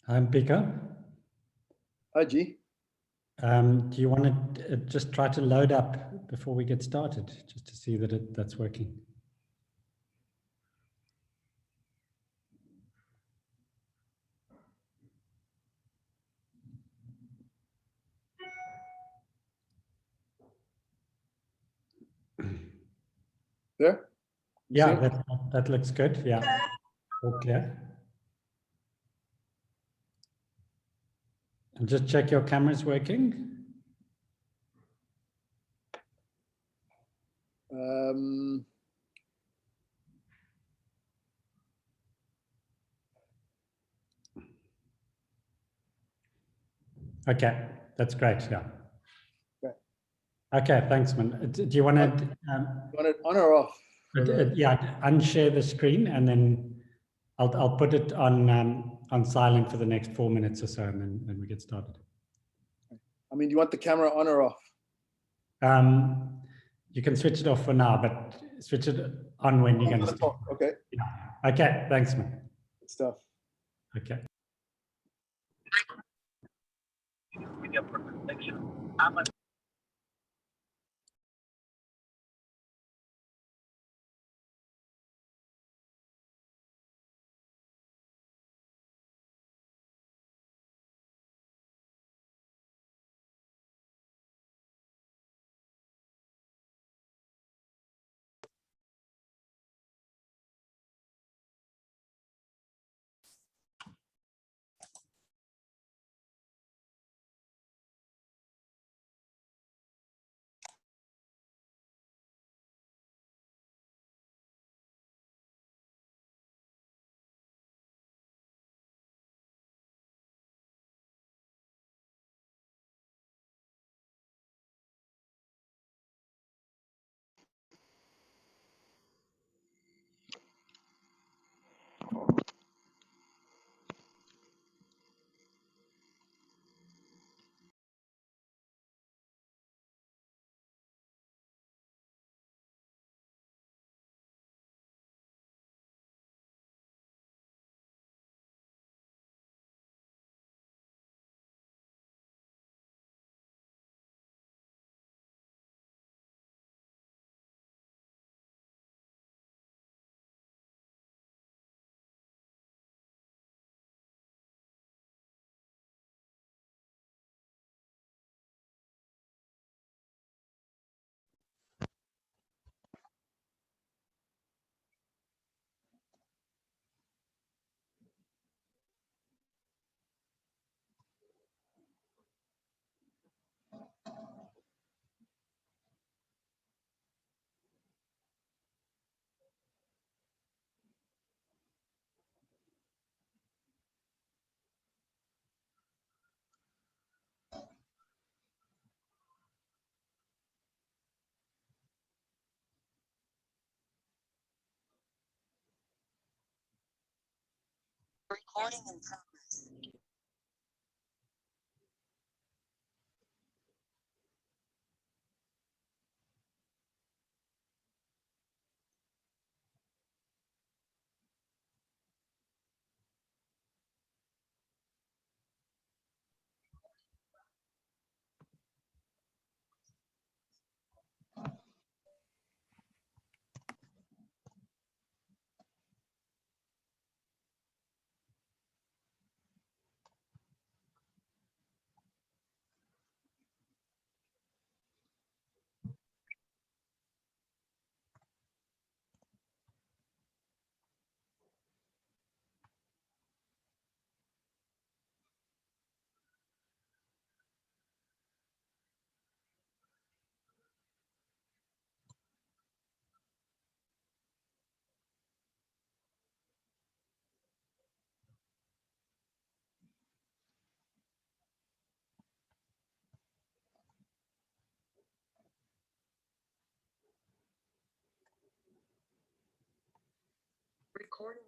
I'm Mpiko. Hi, G. Do you want to just try to load up before we get started, just to see that that's working? There? Yeah, that looks good. Yeah, all clear. And just check your camera's working. Okay, that's great. Yeah. Okay, thanks, man. Do you want to? Want it on or off? Yeah, unshare the screen, and then I'll put it on silent for the next 4 minutes or so, and then we get started. I mean, do you want the camera on or off? You can switch it off for now, but switch it on when you're going to start. Okay. Yeah. Okay. Thanks, man. Good stuff. Okay. Recording in progress. Recording.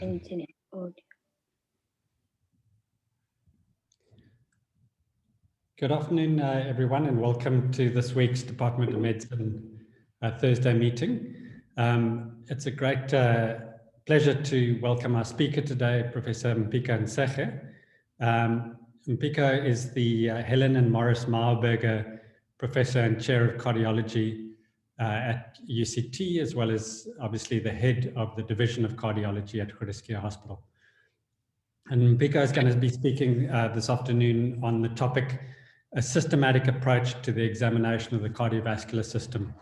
internet audio. Good afternoon, everyone, and welcome to this week's Department of Medicine Thursday meeting. It's a great pleasure to welcome our speaker today, Professor Mpiko Ntsekhe. Mpiko is the Helen and Morris Mauerberger Professor and Chair of Cardiology at UCT, as well as obviously the head of the Division of Cardiology at Groote Schuur Hospital. And Mpiko is going to be speaking this afternoon on the topic, a systematic approach to the examination of the cardiovascular system.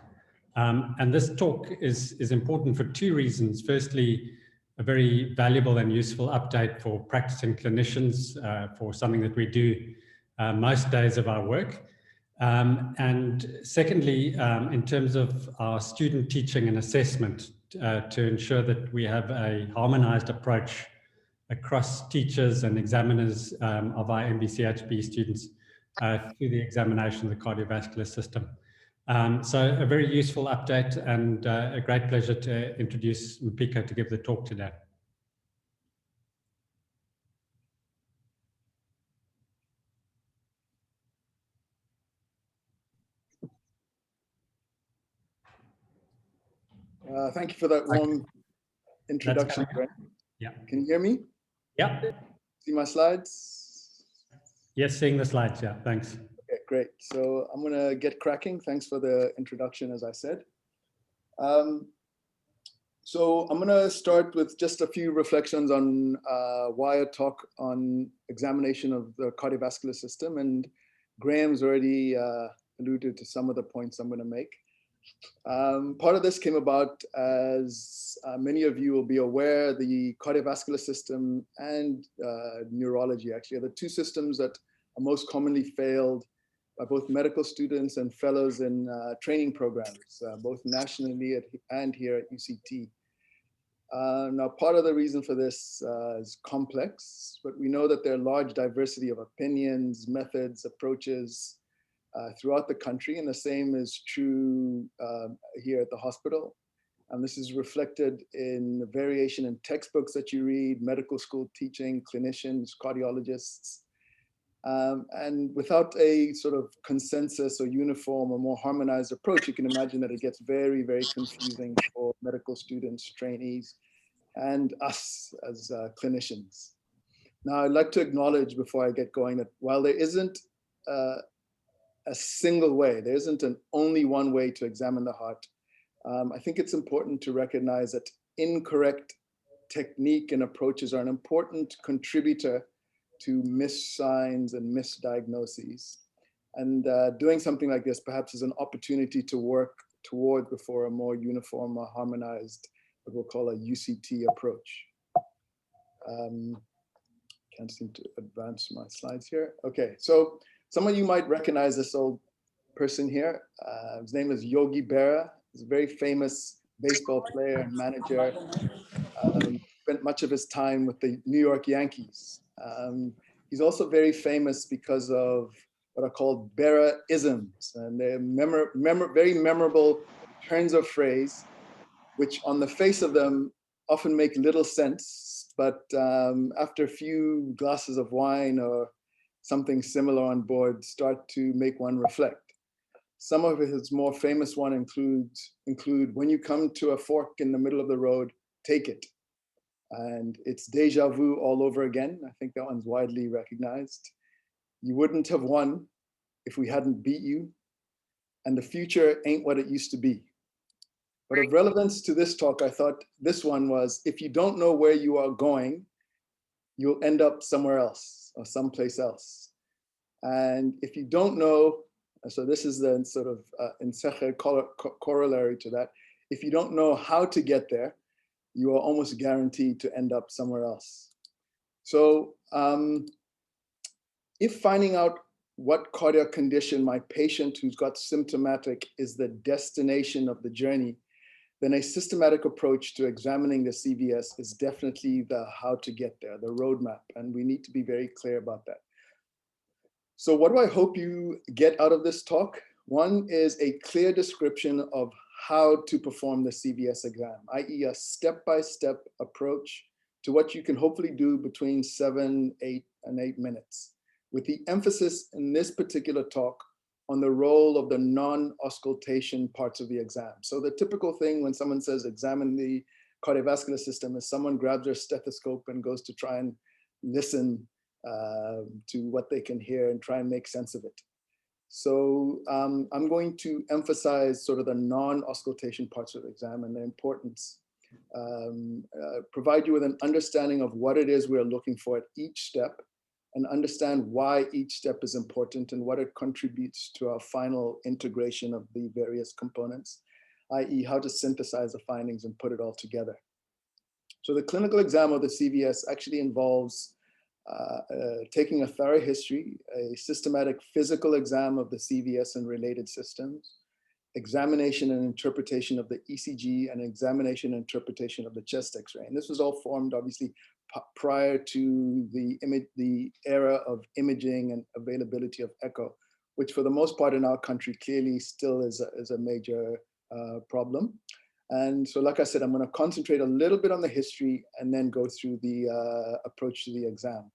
And this talk is important for two reasons. Firstly, a very valuable and useful update for practicing clinicians for something that we do most days of our work. And secondly, in terms of our student teaching and assessment to ensure that we have a harmonized approach across teachers and examiners of our MBCHB students to the examination of the cardiovascular system. So a very useful update and a great pleasure to introduce Mpiko to give the talk today. Thank you for that warm introduction, Brent. Yeah. Can you hear me? Yeah. See my slides? Yes, seeing the slides. Yeah, thanks. Okay, great. So I'm going to get cracking. Thanks for the introduction, as I said. So I'm going to start with just a few reflections on why I talk on examination of the cardiovascular system. And Graham's already alluded to some of the points I'm going to make. Part of this came about, as many of you will be aware, the cardiovascular system and neurology actually are the two systems that are most commonly failed by both medical students and fellows in training programs, both nationally and here at UCT. Now, part of the reason for this is complex, but we know that there are large diversity of opinions, methods, approaches throughout the country, and the same is true here at the hospital. And this is reflected in the variation in textbooks that you read, medical school teaching, clinicians, cardiologists. And without a sort of consensus or uniform or more harmonized approach, you can imagine that it gets very, very confusing for medical students, trainees, and us as clinicians. Now, I'd like to acknowledge before I get going that while there isn't a single way, there isn't an only one way to examine the heart, I think it's important to recognize that incorrect technique and approaches are an important contributor to missed signs and misdiagnoses. And doing something like this perhaps is an opportunity to work toward before a more uniform or harmonized, what we'll call a UCT approach. Can't seem to advance my slides here. Okay, so some of you might recognize this old person here. His name is Yogi Berra. He's a very famous baseball player and manager. Spent much of his time with the New York Yankees. He's also very famous because of what are called Berra-isms, and they're very memorable turns of phrase, which on the face of them often make little sense, but after a few glasses of wine or something similar on board start to make one reflect. Some of his more famous one include when you come to a fork in the middle of the road, take it. And it's deja vu all over again. I think that one's widely recognized. You wouldn't have won if we hadn't beat you. And the future ain't what it used to be. But of relevance to this talk, I thought this one was, if you don't know where you are going, you'll end up somewhere else or someplace else. And if you don't know, so this is the sort of Ntsekhe corollary to that. If you don't know how to get there, you are almost guaranteed to end up somewhere else. So if finding out what cardiac condition my patient who's got symptomatic is the destination of the journey, then a systematic approach to examining the CVS is definitely the how to get there, the roadmap, and we need to be very clear about that. So what do I hope you get out of this talk? One is a clear description of how to perform the CVS exam, i.e. a step-by-step approach to what you can hopefully do between 7, 8, and 8 minutes, with the emphasis in this particular talk on the role of the non-auscultation parts of the exam. So the typical thing when someone says examine the cardiovascular system is someone grabs their stethoscope and goes to try and listen to what they can hear and try and make sense of it. So I'm going to emphasize sort of the non-auscultation parts of the exam and their importance, provide you with an understanding of what it is we're looking for at each step, and understand why each step is important and what it contributes to our final integration of the various components, i.e. how to synthesize the findings and put it all together. So the clinical exam of the CVS actually involves taking a thorough history, a systematic physical exam of the CVS and related systems, examination and interpretation of the ECG, and examination and interpretation of the chest X-ray. And this was all formed obviously prior to the era of imaging and availability of echo, which for the most part in our country clearly still is a major problem. And so, like I said, I'm going to concentrate a little bit on the history and then go through the approach to the exam.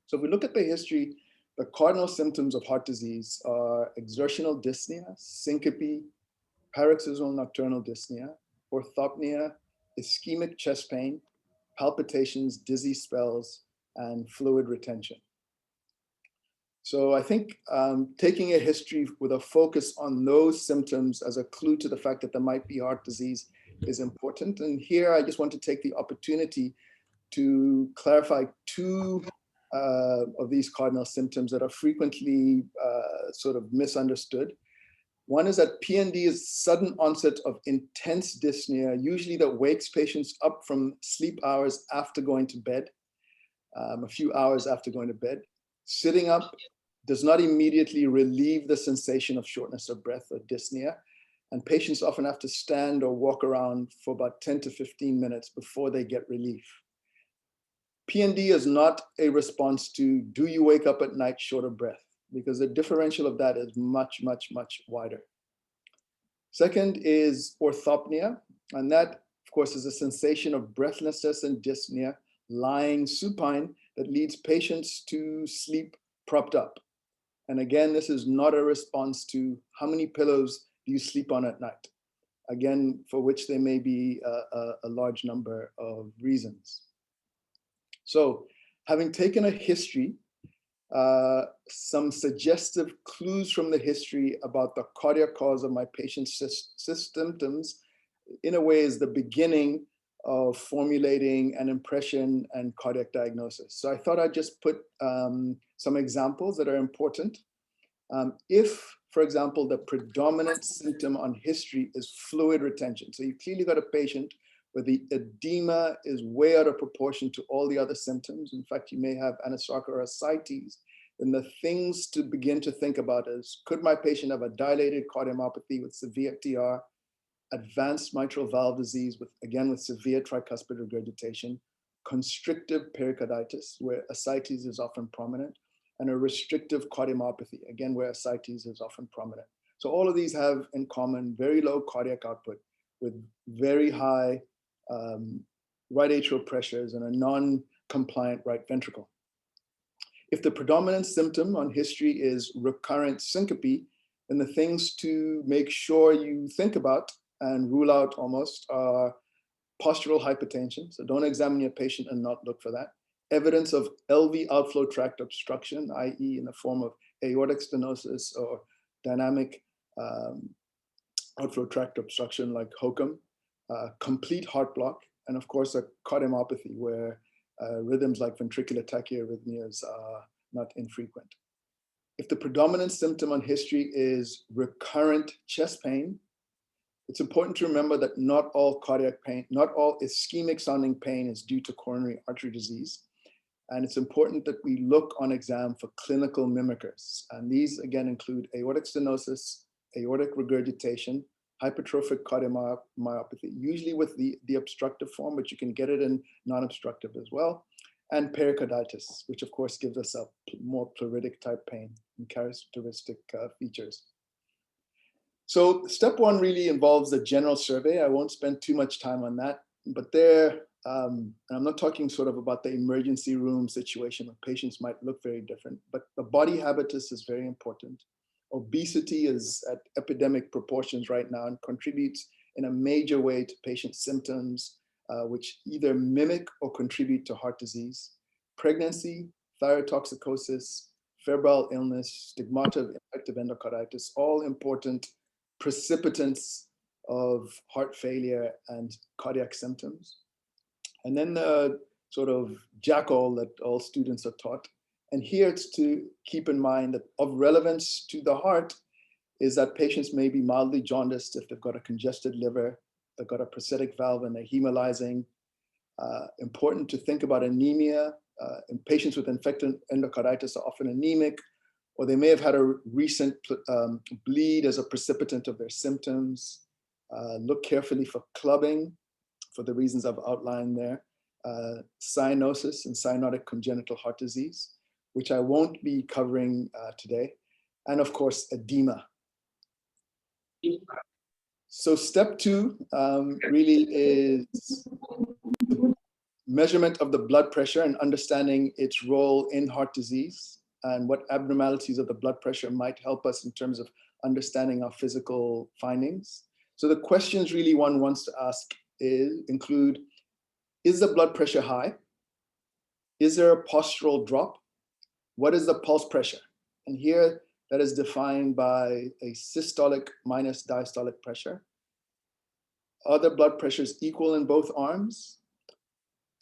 So if we look at the history, the cardinal symptoms of heart disease are exertional dyspnea, syncope, paroxysmal nocturnal dyspnea, orthopnea, ischemic chest pain, palpitations, dizzy spells, and fluid retention. So I think taking a history with a focus on those symptoms as a clue to the fact that there might be heart disease is important. And here I just want to take the opportunity to clarify two of these cardinal symptoms that are frequently sort of misunderstood. One is that PND is sudden onset of intense dyspnea, usually that wakes patients up from sleep hours after going to bed, a few hours after going to bed. Sitting up does not immediately relieve the sensation of shortness of breath or dyspnea, and patients often have to stand or walk around for about 10 to 15 minutes before they get relief. PND is not a response to, do you wake up at night short of breath? Because the differential of that is much, much, much wider. Second is orthopnea, and that, of course, is a sensation of breathlessness and dyspnea, lying supine, that leads patients to sleep propped up. And again, this is not a response to how many pillows do you sleep on at night, again, for which there may be a large number of reasons. So having taken a history, some suggestive clues from the history about the cardiac cause of my patient's symptoms, in a way, is the beginning of formulating an impression and cardiac diagnosis. So I thought I'd just put some examples that are important. If, for example, the predominant symptom on history is fluid retention, so you've clearly got a patient where the edema is way out of proportion to all the other symptoms. In fact, you may have anosarca or ascites. And the things to begin to think about is, could my patient have a dilated cardiomyopathy with severe TR, advanced mitral valve disease with severe tricuspid regurgitation, constrictive pericarditis, where ascites is often prominent, and a restrictive cardiomyopathy, again, where ascites is often prominent. So all of these have in common very low cardiac output with very high right atrial pressures and a non-compliant right ventricle. If the predominant symptom on history is recurrent syncope, then the things to make sure you think about and rule out almost are postural hypertension. So don't examine your patient and not look for that. Evidence of LV outflow tract obstruction, i.e. in the form of aortic stenosis or dynamic outflow tract obstruction like HOCM, complete heart block, and of course a cardiomyopathy where rhythms like ventricular tachyarrhythmias are not infrequent. If the predominant symptom on history is recurrent chest pain, it's important to remember that not all cardiac pain, not all ischemic sounding pain is due to coronary artery disease. And it's important that we look on exam for clinical mimickers. And these again include aortic stenosis, aortic regurgitation, hypertrophic cardiomyopathy, usually with the obstructive form, but you can get it in non-obstructive as well, and pericarditis, which of course gives us a more pleuritic type pain and characteristic features. So step one really involves a general survey. I won't spend too much time on that. but there, and I'm not talking sort of about the emergency room situation where patients might look very different, but the body habitus is very important. Obesity is at epidemic proportions right now and contributes in a major way to patient symptoms, which either mimic or contribute to heart disease. Pregnancy, thyrotoxicosis, febrile illness, stigmata of infective endocarditis, all important precipitants of heart failure and cardiac symptoms. And then the sort of jackal that all students are taught. And here it's to keep in mind that of relevance to the heart is that patients may be mildly jaundiced if they've got a congested liver, they've got a prosthetic valve and they're hemolyzing. Important to think about anemia. In patients with infected endocarditis are often anemic, or they may have had a recent bleed as a precipitant of their symptoms. Look carefully for clubbing for the reasons I've outlined there. Cyanosis and cyanotic congenital heart disease, which I won't be covering today. And of course, edema. So step 2 really is measurement of the blood pressure and understanding its role in heart disease and what abnormalities of the blood pressure might help us in terms of understanding our physical findings. So the questions really one wants to ask include, is the blood pressure high? Is there a postural drop? What is the pulse pressure? And here that is defined by a systolic minus diastolic pressure. Are the blood pressures equal in both arms?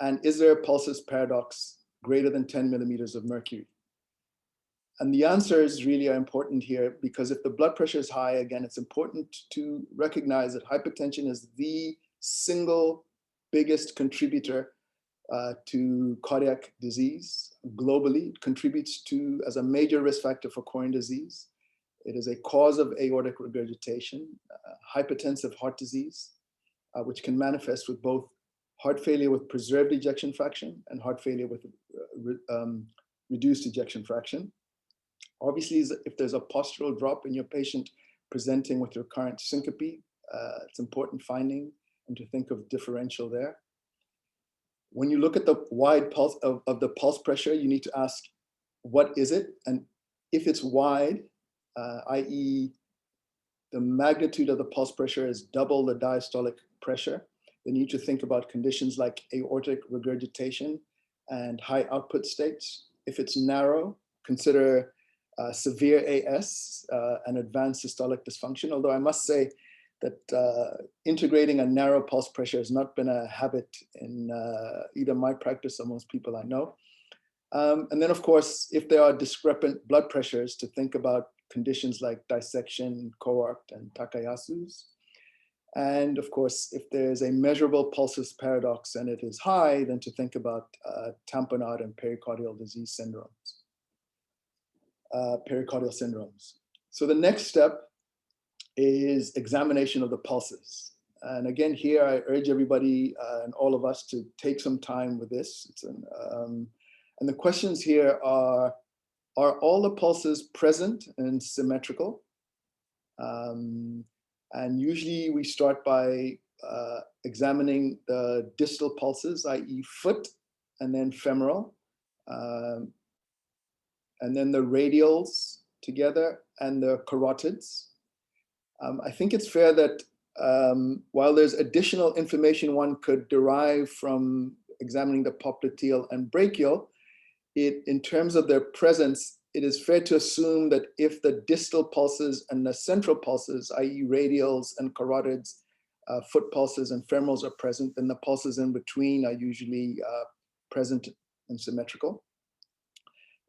And is there a pulsus paradox greater than 10 millimeters of mercury? And the answers really are important here because if the blood pressure is high, again, it's important to recognize that hypertension is the single biggest contributor to cardiac disease globally. It contributes to as a major risk factor for coronary disease. It is a cause of aortic regurgitation, hypertensive heart disease, which can manifest with both heart failure with preserved ejection fraction and heart failure with reduced ejection fraction. Obviously, if there's a postural drop in your patient presenting with recurrent syncope, it's important finding and to think of differential there. When you look at the wide pulse of the pulse pressure, you need to ask, what is it? And if it's wide, i.e. the magnitude of the pulse pressure is double the diastolic pressure, then you need to think about conditions like aortic regurgitation and high output states. If it's narrow, consider severe AS and advanced systolic dysfunction, although I must say that integrating a narrow pulse pressure has not been a habit in either my practice or most people I know. And then of course, if there are discrepant blood pressures, to think about conditions like dissection, coarct, and Takayasu's. And of course, if there's a measurable pulsus paradox and it is high, then to think about tamponade and pericardial disease syndromes. Pericardial syndromes. So the next step is examination of the pulses. And again, here I urge everybody and all of us to take some time with this. And the questions here are all the pulses present and symmetrical? And usually we start by examining the distal pulses, i.e. foot, and then femoral. And then the radials together and the carotids. I think it's fair that while there's additional information one could derive from examining the popliteal and brachial, in terms of their presence, it is fair to assume that if the distal pulses and the central pulses, i.e. radials and carotids, foot pulses and femorals are present, then the pulses in between are usually present and symmetrical.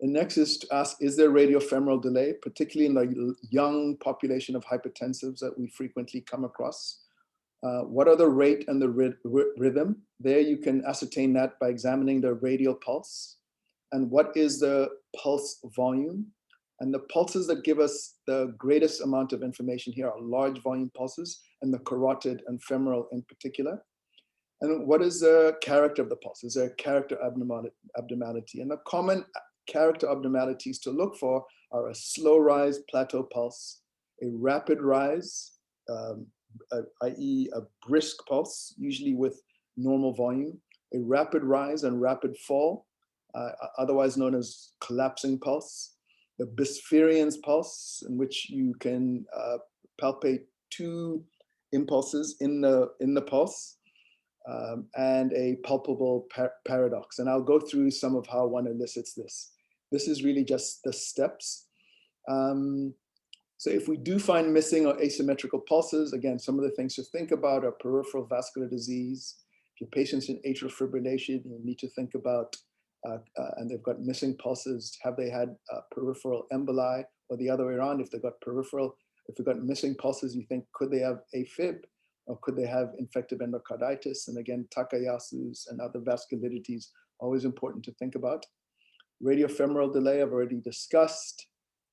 The next is to ask, is there radiofemoral delay, particularly in the young population of hypertensives that we frequently come across? What are the rate and the rhythm? There you can ascertain that by examining the radial pulse. And what is the pulse volume? And the pulses that give us the greatest amount of information here are large volume pulses and the carotid and femoral in particular. And what is the character of the pulse? Is there a character abnormality? And the common character abnormalities to look for are a slow rise plateau pulse, a rapid rise, i.e. a brisk pulse, usually with normal volume, a rapid rise and rapid fall, otherwise known as collapsing pulse, the Bispherians pulse, in which you can palpate two impulses in the pulse, and a palpable paradox. And I'll go through some of how one elicits this. This is really just the steps. So if we do find missing or asymmetrical pulses, again, some of the things to think about are peripheral vascular disease. If your patient's in atrial fibrillation, you need to think about, and they've got missing pulses, have they had peripheral emboli, or the other way around, if they've got missing pulses, you think, could they have AFib, or could they have infective endocarditis? And again, Takayasu's and other vasculitides, always important to think about. Radiofemoral delay, I've already discussed.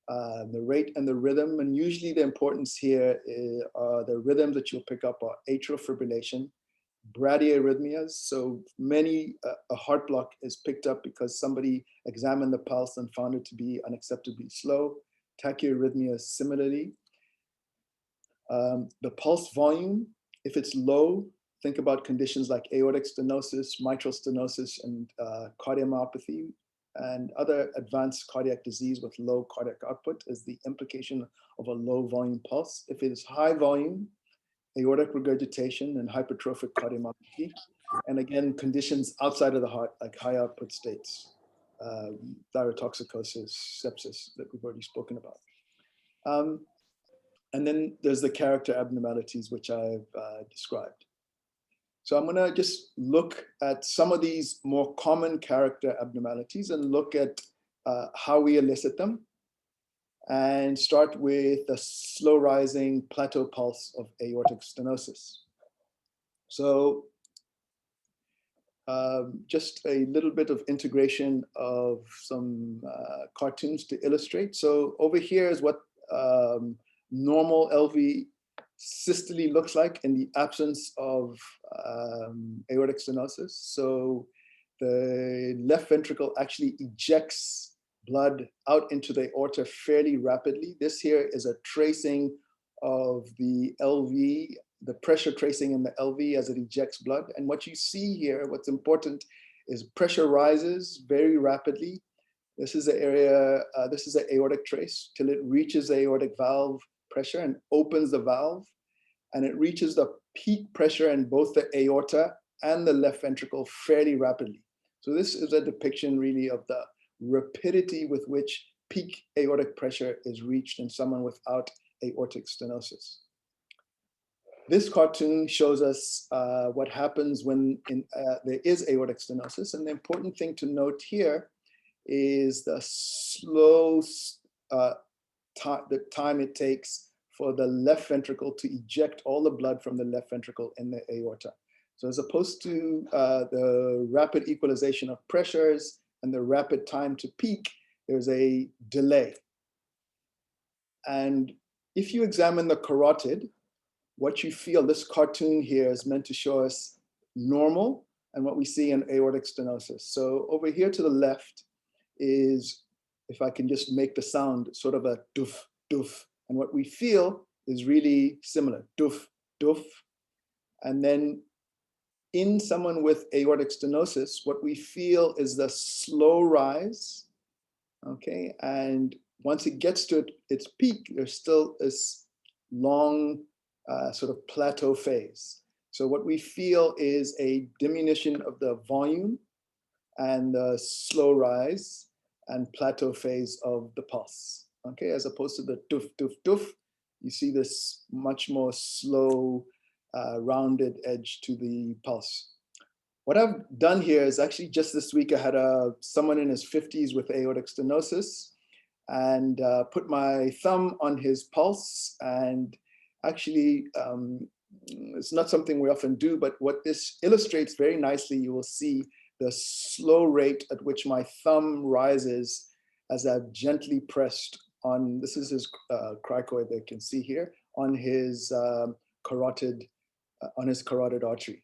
The rate and the rhythm, and usually the importance here are the rhythms that you'll pick up are atrial fibrillation, bradyarrhythmias. So many, a heart block is picked up because somebody examined the pulse and found it to be unacceptably slow. Tachyarrhythmias similarly. The pulse volume, if it's low, think about conditions like aortic stenosis, mitral stenosis, and cardiomyopathy, and other advanced cardiac disease with low cardiac output is the implication of a low volume pulse. If it is high versime, aortic regurgitation and hypertrophic cardiomyopathy. And again, conditions outside of the heart, like high output states, thyrotoxicosis, sepsis that we've already spoken about. And then there's the character abnormalities, which I've described. So I'm gonna just look at some of these more common character abnormalities and look at how we elicit them, and start with the slow rising plateau pulse of aortic stenosis. So just a little bit of integration of some cartoons to illustrate. So over here is what normal LV systole looks like in the absence of aortic stenosis. So the left ventricle actually ejects blood out into the aorta fairly rapidly. This here is a tracing of the LV, the pressure tracing in the LV as it ejects blood. And what you see here, what's important, is pressure rises very rapidly. This is the area, this is the aortic trace till it reaches the aortic valve pressure and opens the valve, and it reaches the peak pressure in both the aorta and the left ventricle fairly rapidly. So this is a depiction really of the rapidity with which peak aortic pressure is reached in someone without aortic stenosis. This cartoon shows us what happens when there is aortic stenosis, and the important thing to note here is the slow the time it takes for the left ventricle to eject all the blood from the left ventricle in the aorta. So as opposed to the rapid equalization of pressures and the rapid time to peak, there's a delay. And if you examine the carotid, what you feel, this cartoon here is meant to show us normal and what we see in aortic stenosis. So over here to the left is, if I can just make the sound, sort of a doof, doof. And what we feel is really similar, doof, doof. And then in someone with aortic stenosis, what we feel is the slow rise, okay? And once it gets to its peak, there's still this long sort of plateau phase. So what we feel is a diminution of the volume and the slow rise and plateau phase of the pulse, okay? As opposed to the doof, doof, doof, you see this much more slow, rounded edge to the pulse. What I've done here is actually just this week, I had someone in his 50s with aortic stenosis, and put my thumb on his pulse, and actually, it's not something we often do, but what this illustrates very nicely, you will see the slow rate at which my thumb rises as I've gently pressed on, this is his cricoid they can see here, on his carotid artery.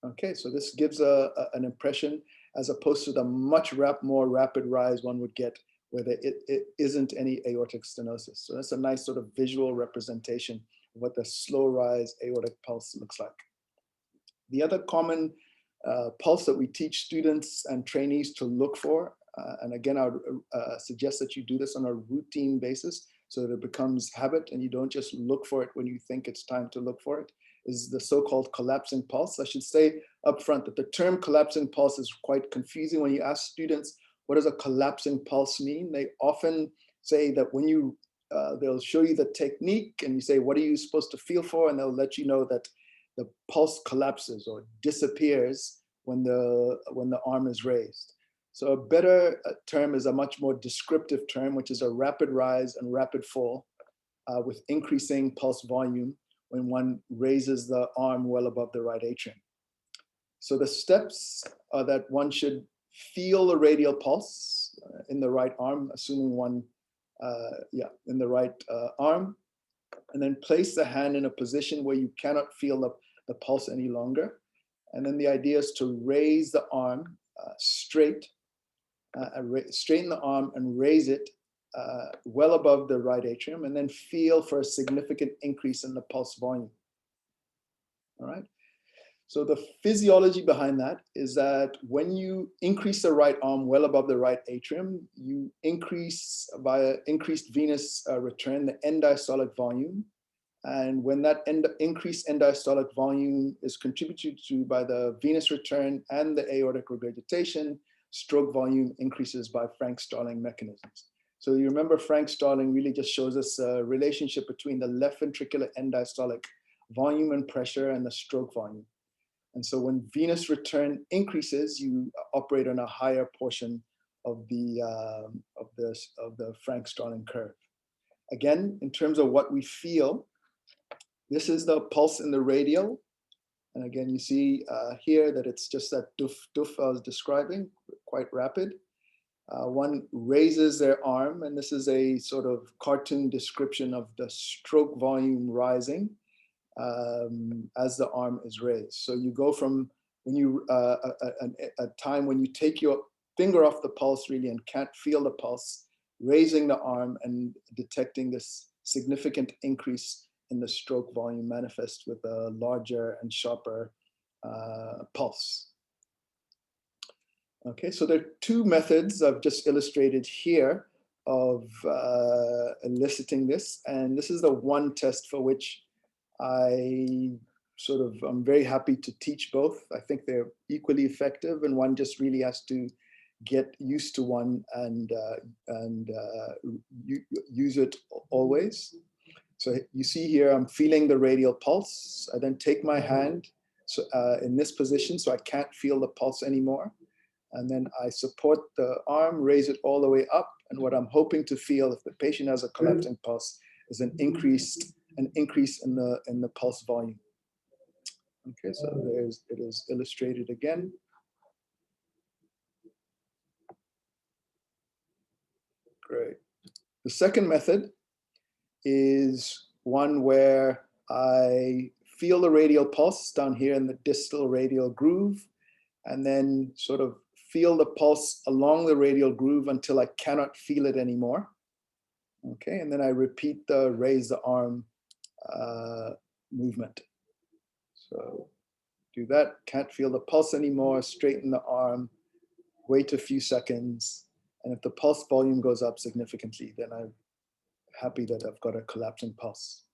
Okay, so this gives an impression as opposed to the much more rapid rise one would get where it isn't any aortic stenosis. So that's a nice sort of visual representation of what the slow rise aortic pulse looks like. The other common pulse that we teach students and trainees to look for. And again, I would suggest that you do this on a routine basis so that it becomes habit and you don't just look for it when you think it's time to look for it, is the so-called collapsing pulse. I should say up front that the term collapsing pulse is quite confusing. When you ask students, what does a collapsing pulse mean? They often say that when you, they'll show you the technique and you say, what are you supposed to feel for? And they'll let you know that the pulse collapses or disappears when the arm is raised. So a better term is a much more descriptive term, which is a rapid rise and rapid fall with increasing pulse volume when one raises the arm well above the right atrium. So the steps are that one should feel the radial pulse in the right arm, assuming one, in the right arm, and then place the hand in a position where you cannot feel the pulse any longer. And then the idea is to raise the arm straighten the arm and raise it well above the right atrium, and then feel for a significant increase in the pulse volume. All right. So the physiology behind that is that when you increase the right arm well above the right atrium, you increase by increased venous return the end diastolic volume. And when that increased end diastolic volume is contributed to by the venous return and the aortic regurgitation, stroke volume increases by Frank-Starling mechanisms. So you remember Frank-Starling really just shows us a relationship between the left ventricular end diastolic volume and pressure and the stroke volume. And so when venous return increases, you operate on a higher portion of the Frank-Starling curve. Again, in terms of what we feel, this is the pulse in the radial. And again, you see here that it's just that doof I was describing, quite rapid. One raises their arm, and this is a sort of cartoon description of the stroke volume rising as the arm is raised. So you go from when you a time when you take your finger off the pulse really and can't feel the pulse, raising the arm and detecting this significant increase in the stroke volume manifest with a larger and sharper pulse. Okay, so there are two methods I've just illustrated here of eliciting this, and this is the one test for which I'm very happy to teach both. I think they're equally effective, and one just really has to get used to one and use it always. So you see here, I'm feeling the radial pulse. I then take my hand in this position so I can't feel the pulse anymore. And then I support the arm, raise it all the way up. And what I'm hoping to feel if the patient has a collapsing pulse is an increase in the pulse volume. Okay, so it is illustrated again. Great. The second method is one where I feel the radial pulse down here in the distal radial groove, and then sort of feel the pulse along the radial groove until I cannot feel it anymore. Okay, and then I repeat the raise the arm movement. So do that, can't feel the pulse anymore, straighten the arm, wait a few seconds, and if the pulse volume goes up significantly, then I'm happy that I've got a collapsing pulse.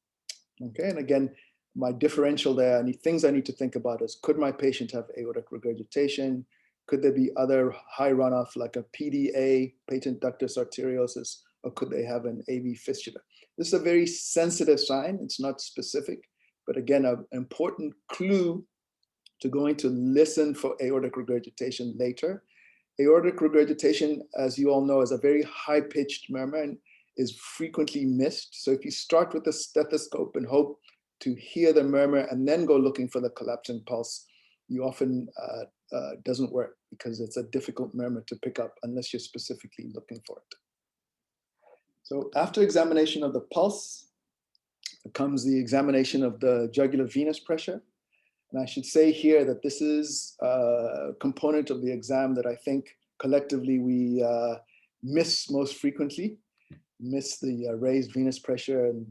Okay, and again, my differential there, things I need to think about is, could my patient have aortic regurgitation? Could there be other high runoff like a PDA, patent ductus arteriosus, or could they have an AV fistula? This is a very sensitive sign. It's not specific, but again, an important clue to going to listen for aortic regurgitation later. Aortic regurgitation, as you all know, is a very high-pitched murmur and is frequently missed. So if you start with a stethoscope and hope to hear the murmur and then go looking for the collapsing pulse, you often doesn't work because it's a difficult murmur to pick up unless you're specifically looking for it. So after examination of the pulse comes the examination of the jugular venous pressure. And I should say here that this is a component of the exam that I think collectively we miss most frequently, miss the raised venous pressure and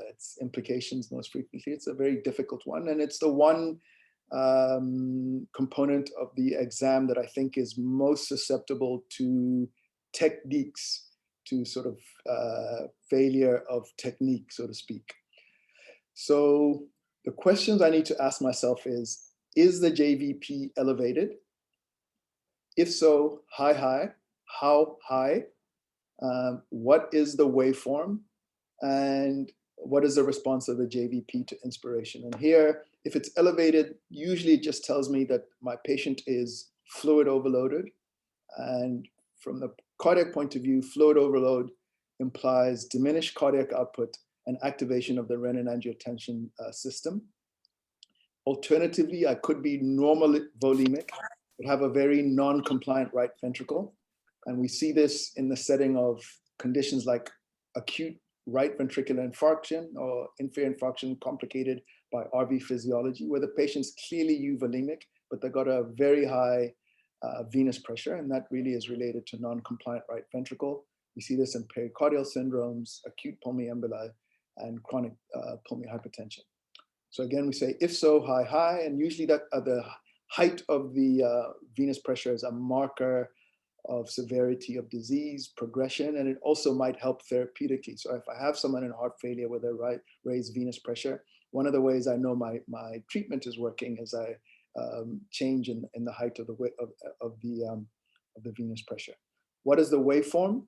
its implications most frequently. It's a very difficult one, and it's the one component of the exam that I think is most susceptible to techniques, to sort of failure of technique, so to speak. So the questions I need to ask myself is the JVP elevated? If so, high, how high? What is the waveform? And what is the response of the JVP to inspiration? And here, if it's elevated, usually it just tells me that my patient is fluid overloaded. And from the cardiac point of view, fluid overload implies diminished cardiac output and activation of the renin-angiotensin system. Alternatively, I could be normal volemic, but have a very non-compliant right ventricle. And we see this in the setting of conditions like acute right ventricular infarction or inferior infarction complicated by RV physiology, where the patient's clearly euvolemic, but they've got a very high venous pressure, and that really is related to non-compliant right ventricle. We see this in pericardial syndromes, acute pulmonary emboli, and chronic pulmonary hypertension. So again, we say if so, high, and usually that the height of the venous pressure is a marker of severity of disease progression, and it also might help therapeutically. So if I have someone in heart failure with a raised venous pressure, one of the ways I know my treatment is working is I change in the height of the venous pressure. What is the waveform?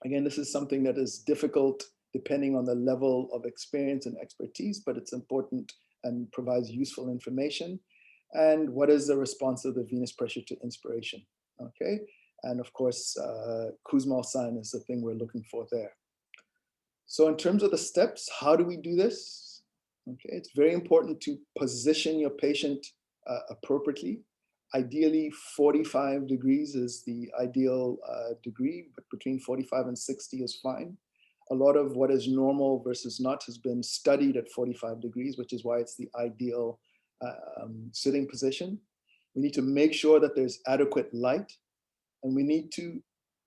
Again, this is something that is difficult depending on the level of experience and expertise, but it's important and provides useful information. And what is the response of the venous pressure to inspiration? Okay, and of course, Kussmaul sign is the thing we're looking for there. So in terms of the steps, how do we do this? Okay, it's very important to position your patient appropriately. Ideally, 45 degrees is the ideal degree, but between 45 and 60 is fine. A lot of what is normal versus not has been studied at 45 degrees, which is why it's the ideal sitting position. We need to make sure that there's adequate light, and we need to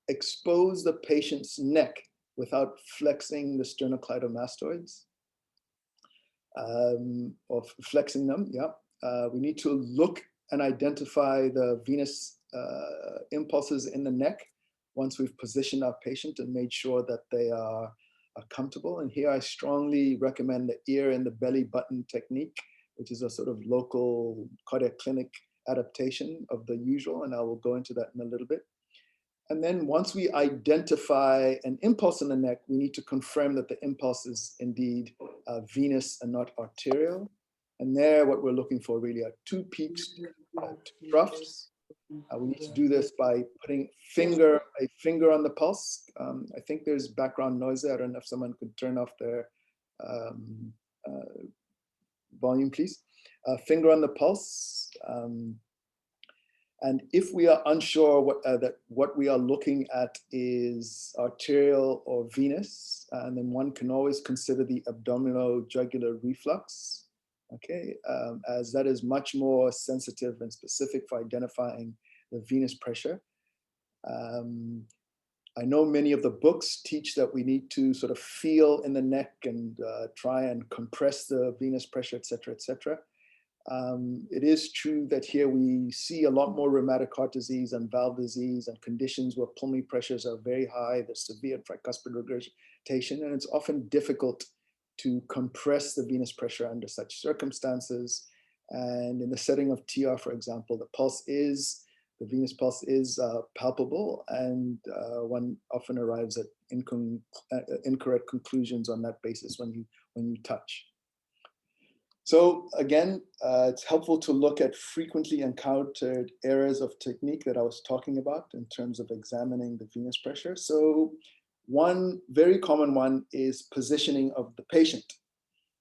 expose the patient's neck without flexing the sternocleidomastoids or flexing them, yeah. We need to look and identify the venous impulses in the neck once we've positioned our patient and made sure that they are comfortable. And here I strongly recommend the ear and the belly button technique, which is a sort of local cardiac clinic adaptation of the usual, and I will go into that in a little bit. And then once we identify an impulse in the neck, we need to confirm that the impulse is indeed venous and not arterial. And there, what we're looking for really are two peaks, two troughs. We need to do this by putting a finger on the pulse. I think there's background noise there. I don't know if someone could turn off their volume, please. Finger on the pulse. And if we are unsure that what we are looking at is arterial or venous, and then one can always consider the abdominojugular reflux, okay, as that is much more sensitive and specific for identifying the venous pressure. I know many of the books teach that we need to sort of feel in the neck and try and compress the venous pressure, et cetera, et cetera. It is true that here we see a lot more rheumatic heart disease and valve disease and conditions where pulmonary pressures are very high, the severe tricuspid regurgitation, and it's often difficult to compress the venous pressure under such circumstances. And in the setting of TR, for example, the venous pulse is palpable, and one often arrives at incorrect conclusions on that basis when you touch. So again, it's helpful to look at frequently encountered errors of technique that I was talking about in terms of examining the venous pressure. So one very common one is positioning of the patient.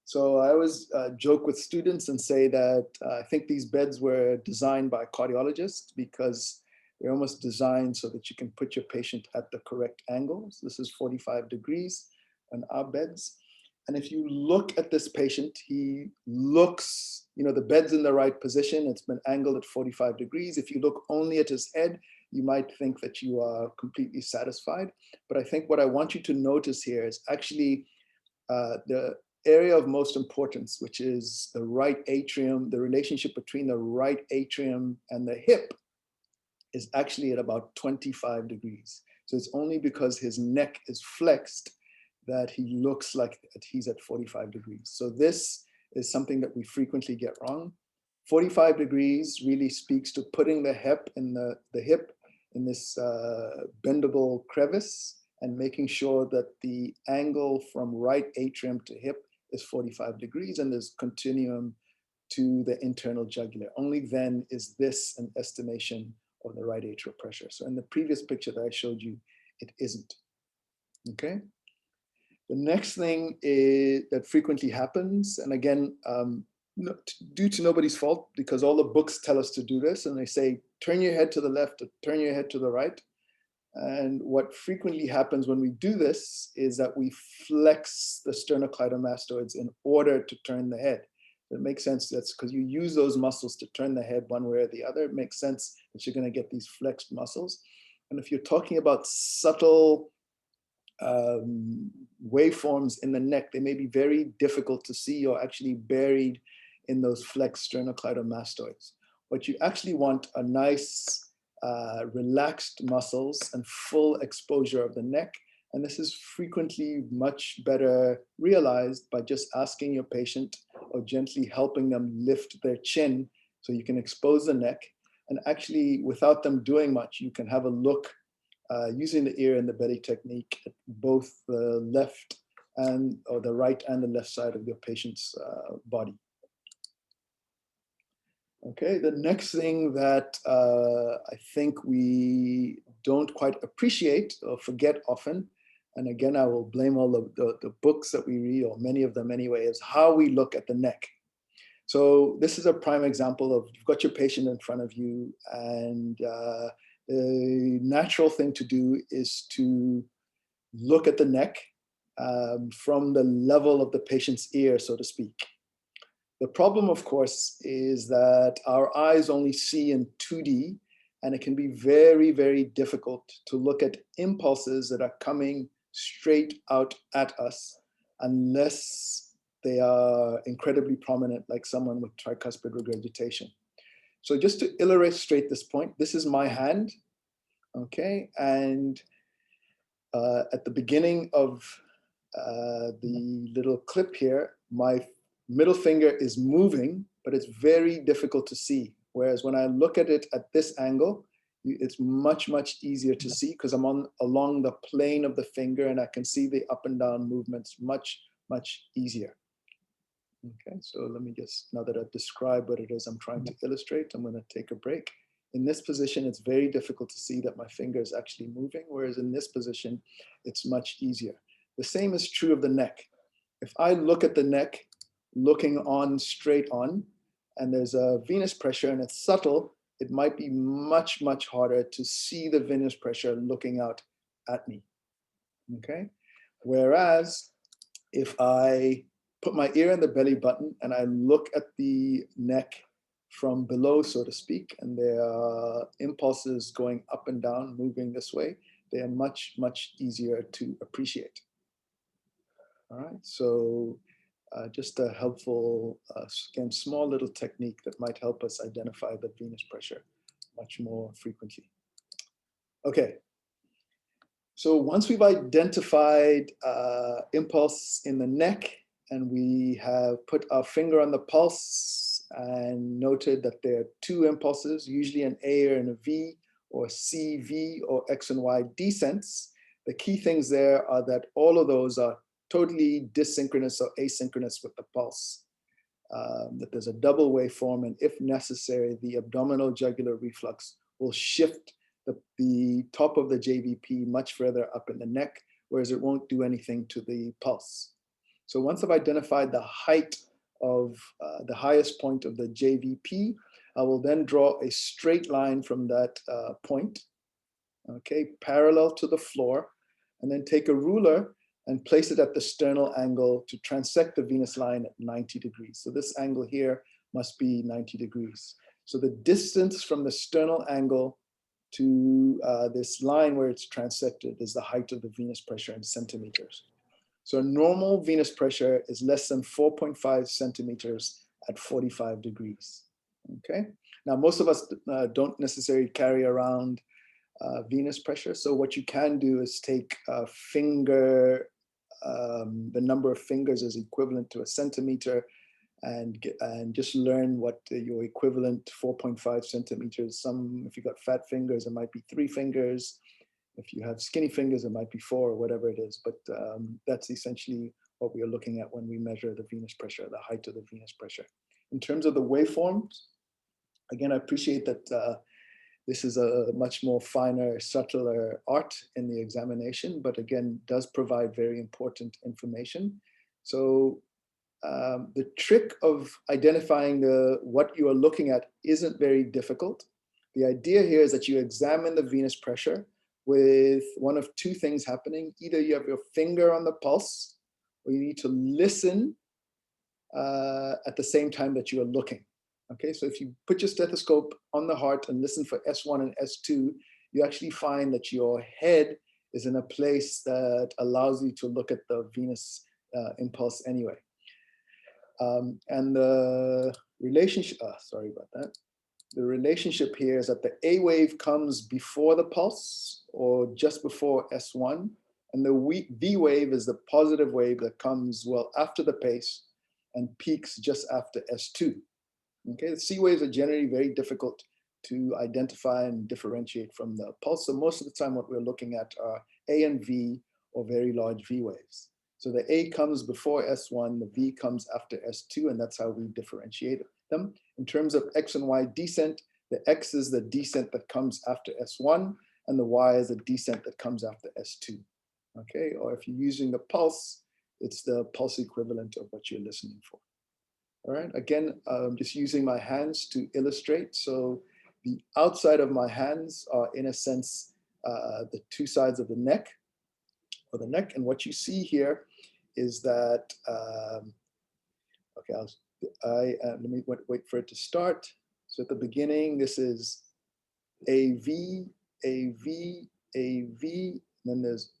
So I always joke with students and say that I think these beds were designed by cardiologists because they're almost designed so that you can put your patient at the correct angles. This is 45 degrees on our beds. And if you look at this patient, he looks, the bed's in the right position. It's been angled at 45 degrees. If you look only at his head, you might think that you are completely satisfied. But I think what I want you to notice here is actually the area of most importance, which is the right atrium, the relationship between the right atrium and the hip is actually at about 25 degrees. So it's only because his neck is flexed that he looks like he's at 45 degrees. So this is something that we frequently get wrong. 45 degrees really speaks to putting the hip in this bendable crevice and making sure that the angle from right atrium to hip is 45 degrees and there's continuum to the internal jugular. Only then is this an estimation of the right atrial pressure. So in the previous picture that I showed you, it isn't. Okay. The next thing is, that frequently happens, and again, due to nobody's fault, because all the books tell us to do this, and they say, turn your head to the left or turn your head to the right. And what frequently happens when we do this is that we flex the sternocleidomastoids in order to turn the head. It makes sense. That's because you use those muscles to turn the head one way or the other. It makes sense that you're going to get these flexed muscles. And if you're talking about subtle waveforms in the neck, they may be very difficult to see or actually buried in those flexed sternocleidomastoids. What you actually want are nice, relaxed muscles and full exposure of the neck. And this is frequently much better realized by just asking your patient or gently helping them lift their chin so you can expose the neck. And actually, without them doing much, you can have a look using the ear and the belly technique at both the left or the right and the left side of your patient's body. Okay, the next thing that I think we don't quite appreciate or forget often, and again, I will blame all the books that we read, or many of them anyway, is how we look at the neck. So this is a prime example of, you've got your patient in front of you, and the natural thing to do is to look at the neck from the level of the patient's ear, so to speak. The problem, of course, is that our eyes only see in 2D, and it can be very, very difficult to look at impulses that are coming straight out at us unless they are incredibly prominent, like someone with tricuspid regurgitation. So just to illustrate this point, this is my hand, okay? And at the beginning of the little clip here, my middle finger is moving, but it's very difficult to see. Whereas when I look at it at this angle, it's much, much easier to see because I'm along the plane of the finger and I can see the up and down movements much, much easier. Okay, so let me just, now that I've described what it is I'm trying to illustrate, I'm going to take a break. In this position, it's very difficult to see that my finger is actually moving, whereas in this position, it's much easier. The same is true of the neck. If I look at the neck, looking on straight on, and there's a venous pressure and it's subtle, it might be much, much harder to see the venous pressure looking out at me, okay? Whereas if I put my ear in the belly button and I look at the neck from below, so to speak, and there are impulses going up and down, moving this way, they are much, much easier to appreciate. All right, so just a helpful, again, small little technique that might help us identify the venous pressure much more frequently. Okay, so once we've identified impulse in the neck and we have put our finger on the pulse and noted that there are two impulses, usually an A and a V, or CV or X and Y descents, the key things there are that all of those are totally dissynchronous or asynchronous with the pulse, that there's a double waveform, and if necessary, the abdominal jugular reflux will shift the top of the JVP much further up in the neck, whereas it won't do anything to the pulse. So once I've identified the height of the highest point of the JVP, I will then draw a straight line from that point, okay, parallel to the floor, and then take a ruler and place it at the sternal angle to transect the venous line at 90 degrees. So this angle here must be 90 degrees. So the distance from the sternal angle to this line where it's transected is the height of the venous pressure in centimeters. So a normal venous pressure is less than 4.5 centimeters at 45 degrees. Okay. Now, most of us don't necessarily carry around venous pressure. So what you can do is take a finger, the number of fingers is equivalent to a centimeter, and just learn what your equivalent 4.5 centimeters. If you got fat fingers, it might be 3 fingers. If you have skinny fingers, it might be 4 or whatever it is. But that's essentially what we are looking at when we measure the venous pressure, the height of the venous pressure. In terms of the waveforms, again, I appreciate that this is a much more finer, subtler art in the examination, but again, does provide very important information. So the trick of identifying what you are looking at isn't very difficult. The idea here is that you examine the venous pressure with one of 2 things happening. Either you have your finger on the pulse, or you need to listen at the same time that you are looking. Okay, so if you put your stethoscope on the heart and listen for S1 and S2, you actually find that your head is in a place that allows you to look at the venous impulse anyway. And the relationship, sorry about that. The relationship here is that the A wave comes before the pulse or just before S1. And the V wave is the positive wave that comes well after the pace and peaks just after S2. Okay, the C waves are generally very difficult to identify and differentiate from the pulse. So most of the time what we're looking at are A and V or very large V waves. So the A comes before S1, the V comes after S2, and that's how we differentiate them. In terms of X and Y descent, the X is the descent that comes after S1, and the Y is the descent that comes after S2. Okay, or if you're using the pulse, it's the pulse equivalent of what you're listening for. All right, again, just using my hands to illustrate. So the outside of my hands are, in a sense, the 2 sides of the neck, and what you see here is that, okay, let me wait for it to start. So at the beginning, this is AV, AV, AV, and then there's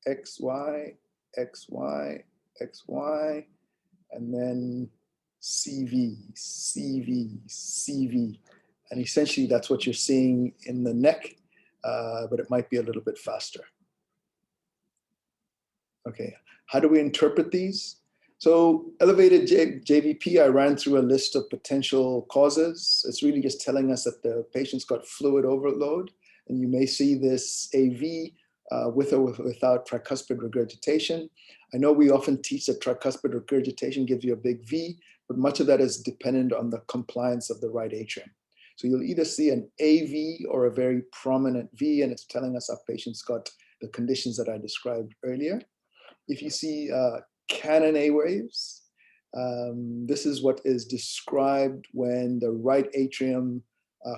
XY, XY, XY, and then CV, CV, CV. And essentially that's what you're seeing in the neck, but it might be a little bit faster. Okay, how do we interpret these? So elevated JVP, I ran through a list of potential causes. It's really just telling us that the patient's got fluid overload, and you may see this AV with or without tricuspid regurgitation. I know we often teach that tricuspid regurgitation gives you a big V, but much of that is dependent on the compliance of the right atrium. So you'll either see an AV or a very prominent V, and it's telling us our patient's got the conditions that I described earlier. If you see Canon A waves, this is what is described when the right atrium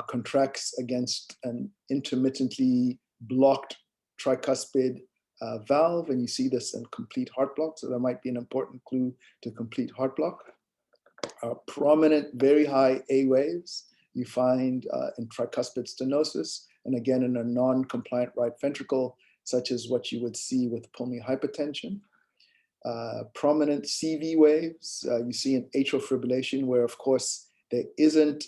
contracts against an intermittently blocked tricuspid valve, and you see this in complete heart block. So that might be an important clue to complete heart block. Prominent, very high A waves you find in tricuspid stenosis, and again in a non-compliant right ventricle, such as what you would see with pulmonary hypertension. Prominent CV waves you see in atrial fibrillation, where of course there isn't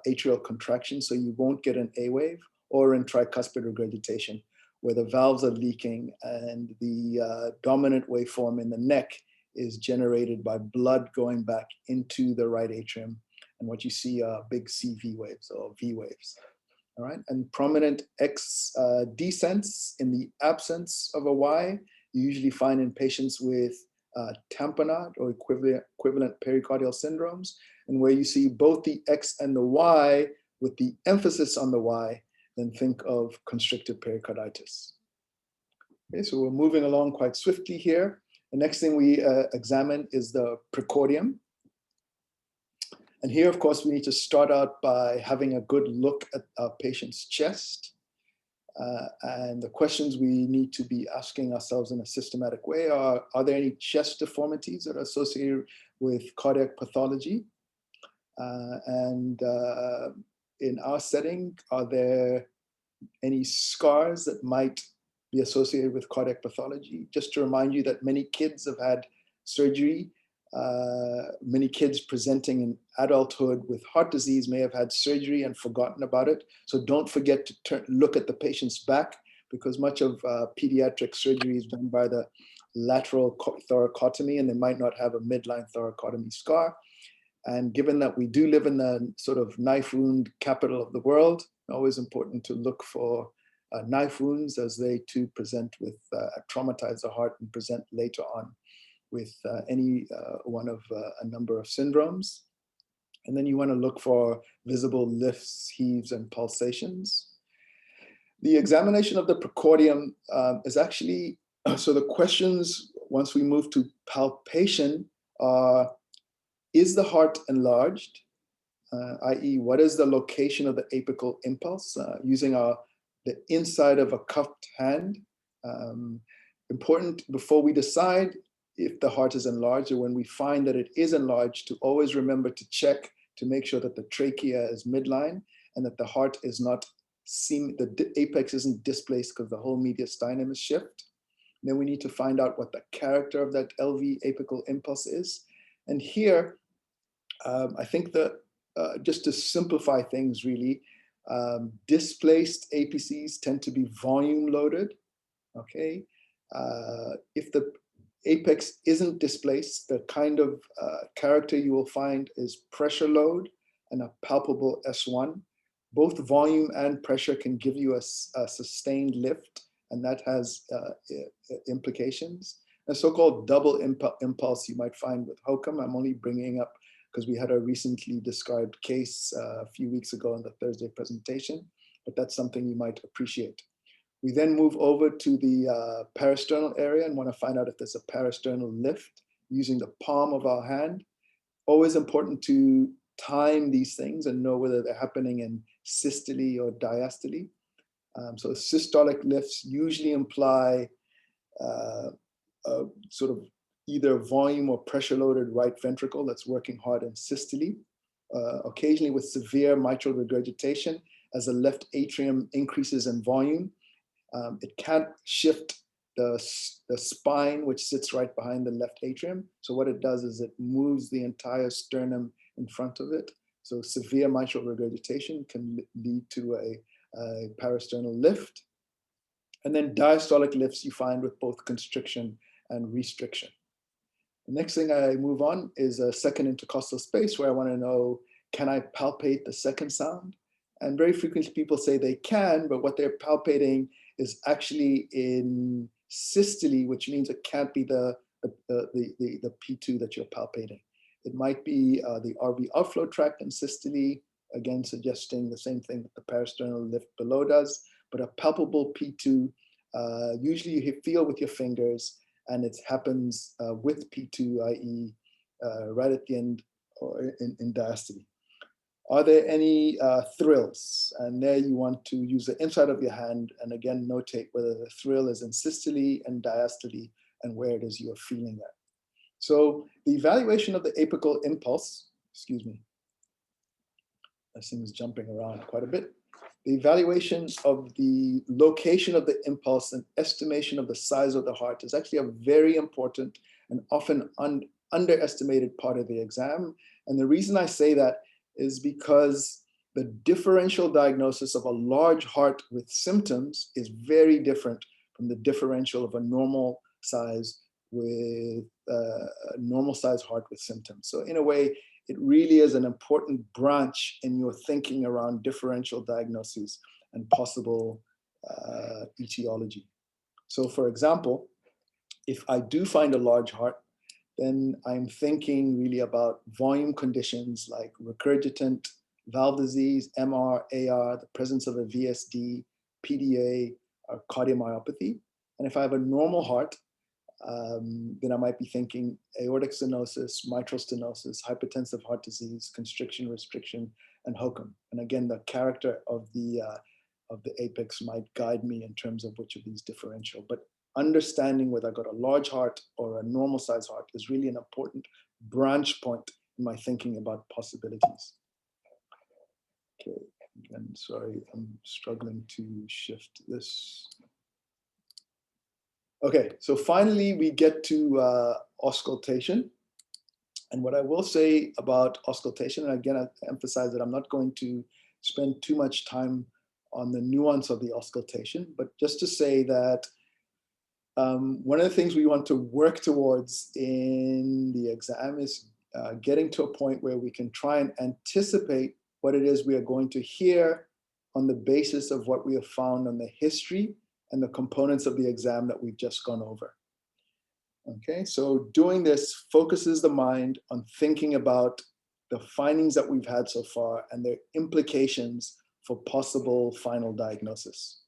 atrial contraction, so you won't get an A wave, or in tricuspid regurgitation, where the valves are leaking and the dominant waveform in the neck is generated by blood going back into the right atrium. And what you see are big CV waves or V waves. All right, and prominent X descents in the absence of a Y, you usually find in patients with tamponade or equivalent pericardial syndromes, and where you see both the X and the Y with the emphasis on the Y, then think of constrictive pericarditis. Okay, so we're moving along quite swiftly here. The next thing we examine is the precordium. And here, of course, we need to start out by having a good look at our patient's chest. And the questions we need to be asking ourselves in a systematic way are there any chest deformities that are associated with cardiac pathology? And in our setting, are there any scars that might be associated with cardiac pathology. Just to remind you that many kids have had surgery. Many kids presenting in adulthood with heart disease may have had surgery and forgotten about it. So don't forget to look at the patient's back, because much of pediatric surgery is done by the lateral thoracotomy, and they might not have a midline thoracotomy scar. And given that we do live in the sort of knife wound capital of the world, always important to look for knife wounds, as they too present with traumatize the heart and present later on with any one of a number of syndromes. And then you want to look for visible lifts, heaves, and pulsations. The examination of the precordium is actually, so the questions once we move to palpation are, is the heart enlarged? I.e., what is the location of the apical impulse? Using the inside of a cupped hand. Important before we decide if the heart is enlarged, or when we find that it is enlarged, to always remember to check to make sure that the trachea is midline and that the heart is not the apex isn't displaced because the whole mediastinum is shift. Then we need to find out what the character of that LV apical impulse is. And here, I think that just to simplify things really, displaced APCs tend to be volume loaded, okay? If the apex isn't displaced, the kind of character you will find is pressure load and a palpable S1. Both volume and pressure can give you a sustained lift, and that has implications. A so-called double impulse you might find with HOCM. I'm only bringing up because we had a recently described case a few weeks ago in the Thursday presentation, but that's something you might appreciate. We then move over to the parasternal area and want to find out if there's a parasternal lift using the palm of our hand. Always important to time these things and know whether they're happening in systole or diastole. So systolic lifts usually imply sort of either volume or pressure loaded right ventricle that's working hard in systole, occasionally with severe mitral regurgitation as the left atrium increases in volume. It can't shift the spine, which sits right behind the left atrium. So what it does is it moves the entire sternum in front of it. So severe mitral regurgitation can lead to a parasternal lift. And then diastolic lifts you find with both constriction and restriction. The next thing I move on is a second intercostal space, where I want to know, can I palpate the second sound? And very frequently people say they can, but what they're palpating is actually in systole, which means it can't be the P2 that you're palpating. It might be the RV outflow tract in systole, again suggesting the same thing that the parasternal lift below does, but a palpable P2, usually you feel with your fingers, and it happens with P2, i.e. Right at the end or in diastole. Are there any thrills? And there you want to use the inside of your hand and again notate whether the thrill is in systole and diastole and where it is you're feeling that. So the evaluation of the apical impulse, excuse me, this thing is jumping around quite a bit. The evaluation of the location of the impulse and estimation of the size of the heart is actually a very important and often underestimated part of the exam. And the reason I say that is because the differential diagnosis of a large heart with symptoms is very different from the differential of a normal size with a normal size heart with symptoms. So in a way, it really is an important branch in your thinking around differential diagnoses and possible etiology. So for example, if I do find a large heart, then I'm thinking really about volume conditions like regurgitant valve disease, MR, AR, the presence of a VSD, PDA, or cardiomyopathy. And if I have a normal heart, then I might be thinking aortic stenosis, mitral stenosis, hypertensive heart disease, constriction, restriction, and HOCM. And again, the character of the apex might guide me in terms of which of these differential. But understanding whether I got a large heart or a normal size heart is really an important branch point in my thinking about possibilities. Okay, again, sorry, I'm struggling to shift this. Okay, so finally we get to auscultation. And what I will say about auscultation, and again, I emphasize that I'm not going to spend too much time on the nuance of the auscultation, but just to say that one of the things we want to work towards in the exam is getting to a point where we can try and anticipate what it is we are going to hear on the basis of what we have found on the history and the components of the exam that we've just gone over. Okay, so doing this focuses the mind on thinking about the findings that we've had so far and their implications for possible final diagnosis.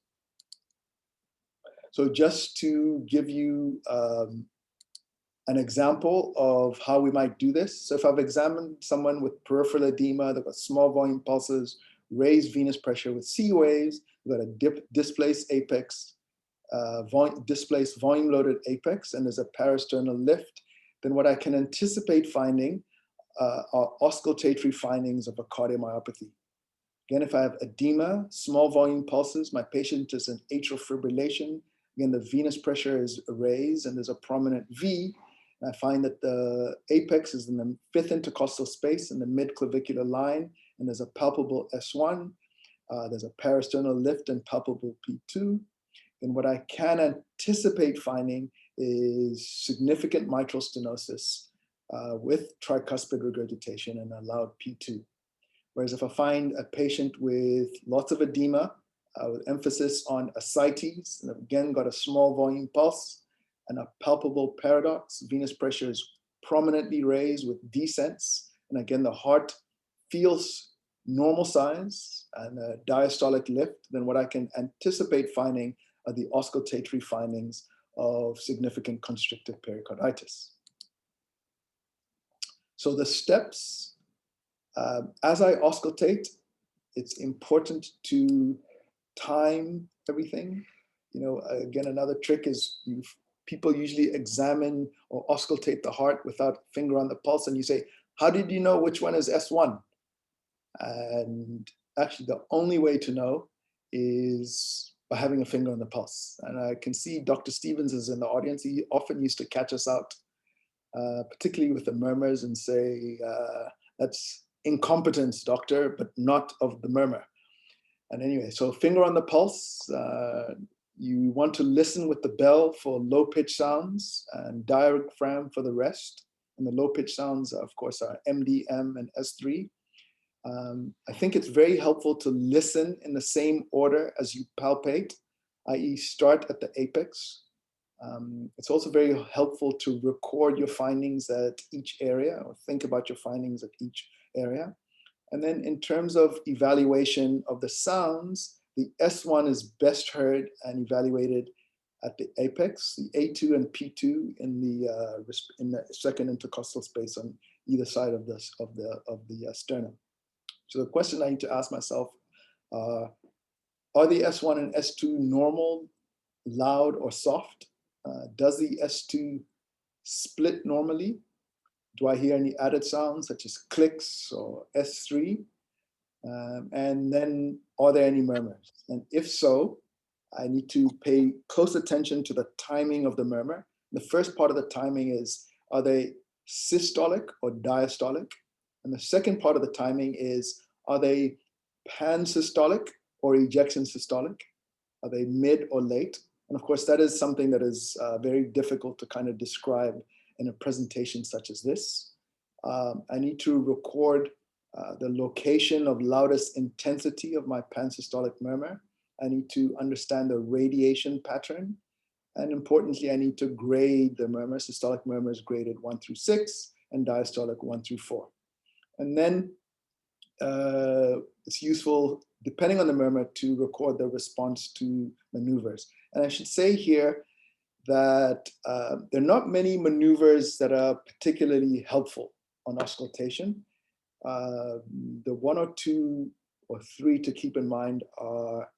So just to give you an example of how we might do this. So if I've examined someone with peripheral edema, they've got small volume pulses, raised venous pressure with C waves, we've got a displaced apex, displaced volume loaded apex, and there's a parasternal lift, then what I can anticipate finding are auscultatory findings of a cardiomyopathy. Again, if I have edema, small volume pulses, my patient is in atrial fibrillation, again, the venous pressure is raised and there's a prominent V, and I find that the apex is in the 5th intercostal space in the mid-clavicular line, and there's a palpable S1, there's a parasternal lift and palpable P2. And what I can anticipate finding is significant mitral stenosis with tricuspid regurgitation and a loud P2. Whereas if I find a patient with lots of edema, with emphasis on ascites, and again got a small volume pulse and a palpable paradox, venous pressure is prominently raised with descents, and again the heart feels normal size and a diastolic lift, then what I can anticipate finding are the auscultatory findings of significant constrictive pericarditis. So the steps, as I auscultate, it's important to time everything. You know, again, another trick is people usually examine or auscultate the heart without finger on the pulse, and you say, how did you know which one is S1? And actually the only way to know is by having a finger on the pulse. And I can see Dr. Stevens is in the audience. He often used to catch us out, particularly with the murmurs, and say, that's incompetence, doctor, but not of the murmur. And anyway, so finger on the pulse. You want to listen with the bell for low pitch sounds and diaphragm for the rest. And the low pitch sounds, of course, are MD, M, and S3. I think it's very helpful to listen in the same order as you palpate, i.e. start at the apex. It's also very helpful to record your findings at each area, or think about your findings at each area. And then in terms of evaluation of the sounds, the S1 is best heard and evaluated at the apex, the A2 and P2 in the second intercostal space on either side of the sternum. So the question I need to ask myself, are the S1 and S2 normal, loud, or soft? Does the S2 split normally? Do I hear any added sounds such as clicks or S3? And then are there any murmurs? And if so, I need to pay close attention to the timing of the murmur. The first part of the timing is, are they systolic or diastolic? And the second part of the timing is, are they pansystolic or ejection systolic? Are they mid or late? And of course, that is something that is very difficult to kind of describe in a presentation such as this. I need to record the location of loudest intensity of my pansystolic murmur. I need to understand the radiation pattern. And importantly, I need to grade the murmur. Systolic murmur is graded 1 through 6 and diastolic 1 through 4. And then it's useful, depending on the murmur, to record the response to maneuvers. And I should say here that there are not many maneuvers that are particularly helpful on auscultation. The 1 or 2 or 3 to keep in mind are,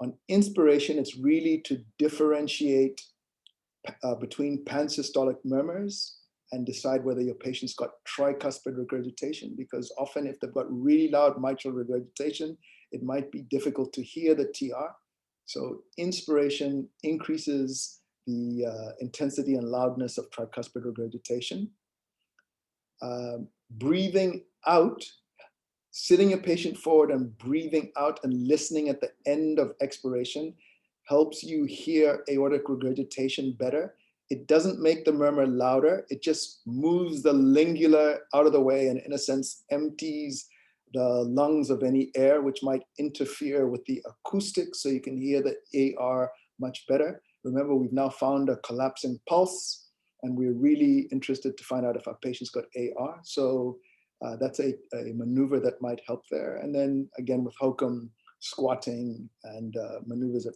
on inspiration, it's really to differentiate between pansystolic murmurs and decide whether your patient's got tricuspid regurgitation, because often if they've got really loud mitral regurgitation, it might be difficult to hear the TR. So inspiration increases the intensity and loudness of tricuspid regurgitation. Breathing out, sitting a patient forward and breathing out and listening at the end of expiration helps you hear aortic regurgitation better. It doesn't make the murmur louder. It just moves the lingula out of the way and in a sense empties the lungs of any air, which might interfere with the acoustics, so you can hear the AR much better. Remember, we've now found a collapsing pulse, and we're really interested to find out if our patient's got AR. So that's a maneuver that might help there. And then again, with hokum, squatting and maneuvers,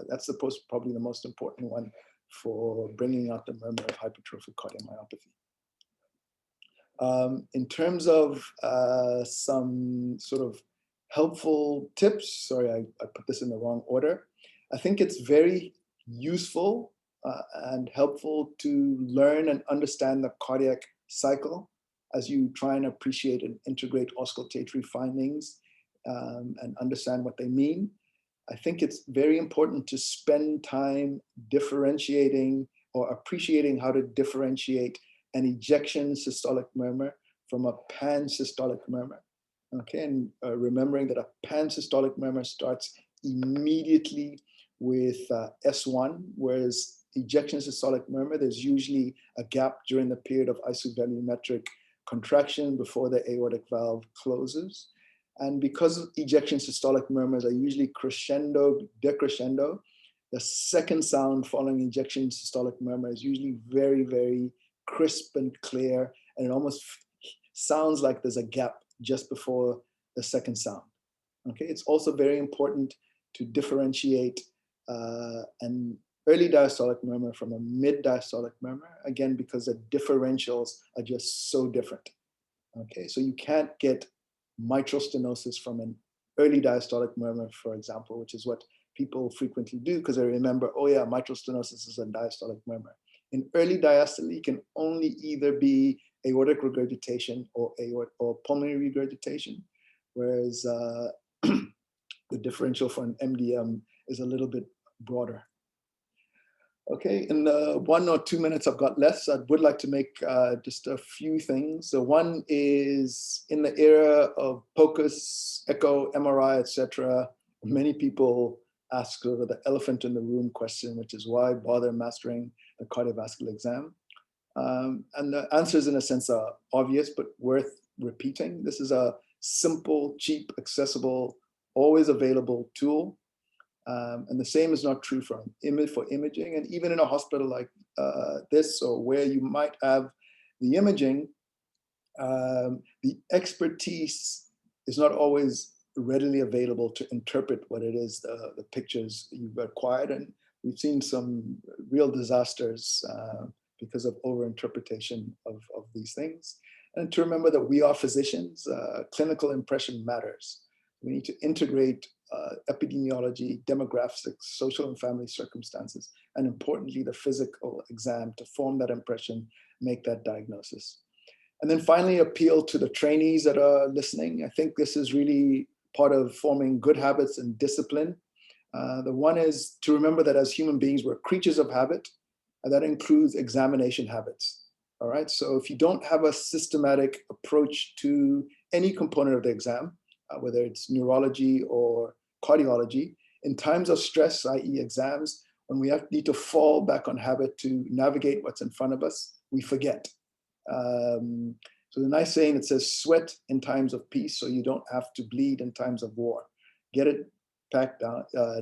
that's probably the most important one for bringing out the murmur of hypertrophic cardiomyopathy. In terms of some sort of helpful tips, sorry, I put this in the wrong order. I think it's very useful and helpful to learn and understand the cardiac cycle as you try and appreciate and integrate auscultatory findings and understand what they mean. I think it's very important to spend time differentiating or appreciating how to differentiate an ejection systolic murmur from a pan-systolic murmur. Okay, and remembering that a pan-systolic murmur starts immediately with S1, whereas ejection systolic murmur, there's usually a gap during the period of isovolumetric contraction before the aortic valve closes. And because ejection systolic murmurs are usually crescendo, decrescendo, the second sound following ejection systolic murmur is usually very, very crisp and clear, and it almost sounds like there's a gap just before the second sound. Okay, it's also very important to differentiate an early diastolic murmur from a mid diastolic murmur, again, because the differentials are just so different. Okay, so you can't get mitral stenosis from an early diastolic murmur, for example, which is what people frequently do because they remember, oh yeah, mitral stenosis is a diastolic murmur. In early diastole, it can only either be aortic regurgitation or pulmonary regurgitation, whereas the differential for an MDM is a little bit broader. Okay, in the 1 or 2 minutes I've got left, so I would like to make just a few things. So one is in the era of POCUS, echo, MRI, etc. Many people ask sort of the elephant in the room question, which is why bother mastering the cardiovascular exam? And the answers in a sense are obvious, but worth repeating. This is a simple, cheap, accessible, always available tool. And the same is not true for imaging. And even in a hospital like this, or where you might have the imaging, the expertise is not always readily available to interpret what it is, the pictures you've acquired. And we've seen some real disasters because of overinterpretation of these things. And to remember that we are physicians, clinical impression matters. We need to integrate epidemiology, demographics, social and family circumstances, and importantly, the physical exam to form that impression, make that diagnosis. And then finally, appeal to the trainees that are listening. I think this is really part of forming good habits and discipline. The one is to remember that as human beings, we're creatures of habit, and that includes examination habits. All right, so if you don't have a systematic approach to any component of the exam, whether it's neurology or cardiology, in times of stress, i.e. exams, when we need to fall back on habit to navigate what's in front of us, we forget. So the nice saying, it says, sweat in times of peace so you don't have to bleed in times of war. Get it packed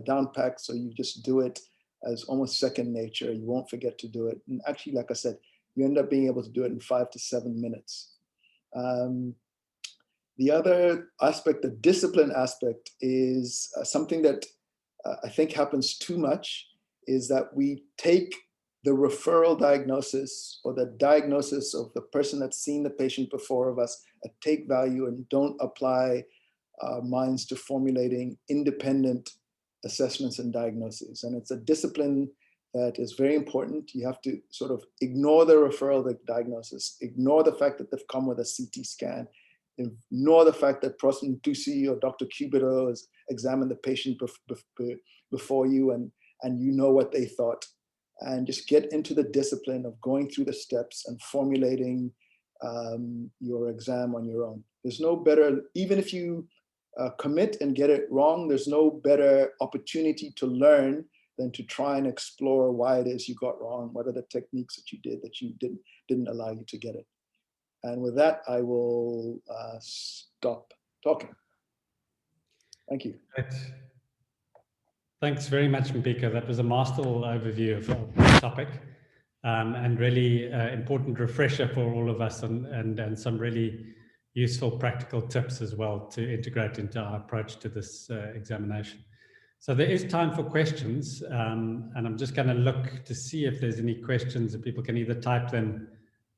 down packed so you just do it as almost second nature. You won't forget to do it. And actually, like I said, you end up being able to do it in 5 to 7 minutes. The other aspect, the discipline aspect, is something that I think happens too much, is that we take the referral diagnosis or the diagnosis of the person that's seen the patient before of us at take value and don't apply our minds to formulating independent assessments and diagnoses. And it's a discipline that is very important. You have to sort of ignore the referral the diagnosis, ignore the fact that they've come with a CT scan, ignore the fact that Professor Ntsekhe or Dr. Cubido has examined the patient before you and you know what they thought. and just get into the discipline of going through the steps and formulating your exam on your own. There's no better, even if you commit and get it wrong, there's no better opportunity to learn than to try and explore why it is you got wrong. What are the techniques that you did that you didn't allow you to get it? And with that, I will stop talking. Thank you. Great. Thanks very much, Mpiko. That was a masterful overview of the topic, and really important refresher for all of us, and some really useful practical tips as well to integrate into our approach to this examination. So there is time for questions, and I'm just going to look to see if there's any questions that people can either type them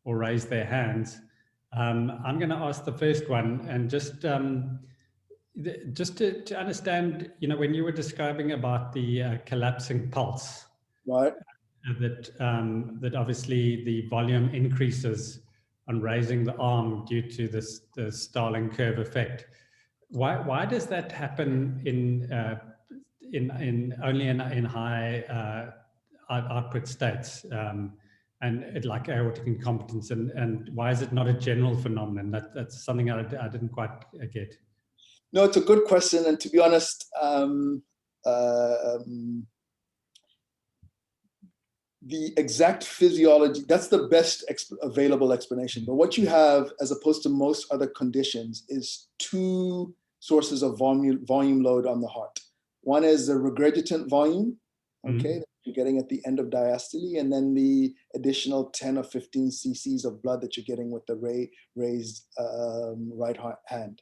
or raise their hands. I'm going to ask the first one, and just to understand, when you were describing about the collapsing pulse, Right. that obviously the volume increases on raising the arm due to the Starling curve effect. Why does that happen only in high output states, and like aortic incompetence, and why is it not a general phenomenon? That's something I didn't quite get. No, it's a good question, and to be honest, the exact physiology, that's the best available explanation. But what you have, as opposed to most other conditions, is two sources of volume load on the heart. One is the regurgitant volume, okay, that you're getting at the end of diastole, and then the additional 10 or 15 cc's of blood that you're getting with the raised right hand.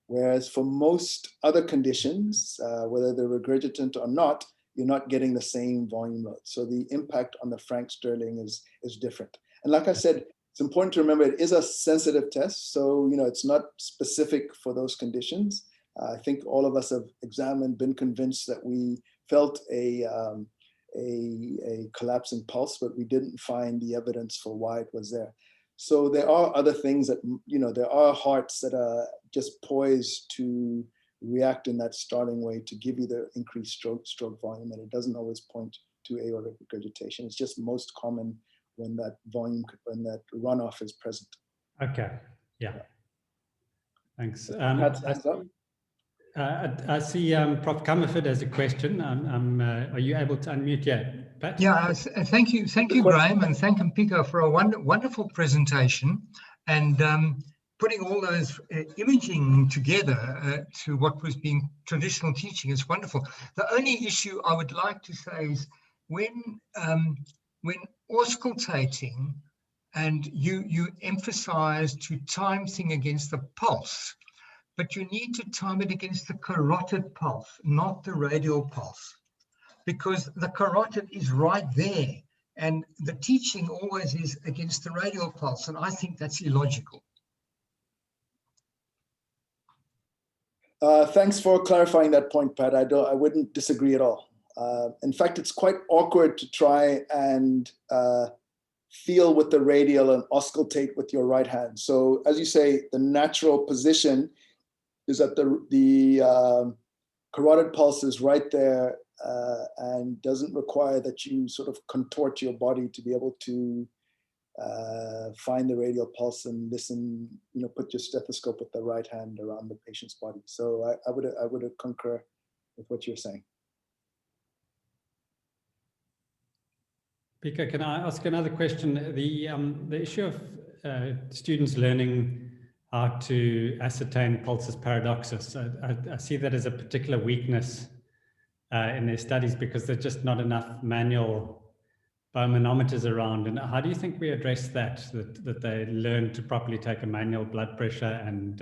Whereas for most other conditions, whether they're regurgitant or not, you're not getting the same volume load. So the impact on the Frank Sterling is different. And like I said, it's important to remember it is a sensitive test. So, it's not specific for those conditions. I think all of us have examined, been convinced that we felt a collapsing pulse, but we didn't find the evidence for why it was there. So there are other things that, there are hearts that are just poised to react in that starting way to give you the increased stroke volume, and it doesn't always point to aortic regurgitation. It's just most common when that runoff is present. Okay, yeah. Thanks. I see Prof. Comerford has a question. Are you able to unmute yet, Pat? Yeah, thank you, Graham, and thank Mpiko for a wonderful presentation, and putting all those imaging together to what was being traditional teaching is wonderful. The only issue I would like to say is when auscultating, and you emphasize to time thing against the pulse, but you need to time it against the carotid pulse, not the radial pulse, because the carotid is right there, and the teaching always is against the radial pulse, and I think that's illogical. Thanks for clarifying that point, Pat. I wouldn't disagree at all. In fact, it's quite awkward to try and feel with the radial and auscultate with your right hand. So as you say, the natural position is that the carotid pulse is right there and doesn't require that you sort of contort your body to be able to find the radial pulse and listen, put your stethoscope with the right hand around the patient's body. So I would concur with what you're saying. Mpiko, can I ask another question? The issue of students learning how to ascertain pulsus paradoxus, I see that as a particular weakness in their studies because there's just not enough manual manometers around. And how do you think we address that they learn to properly take a manual blood pressure, and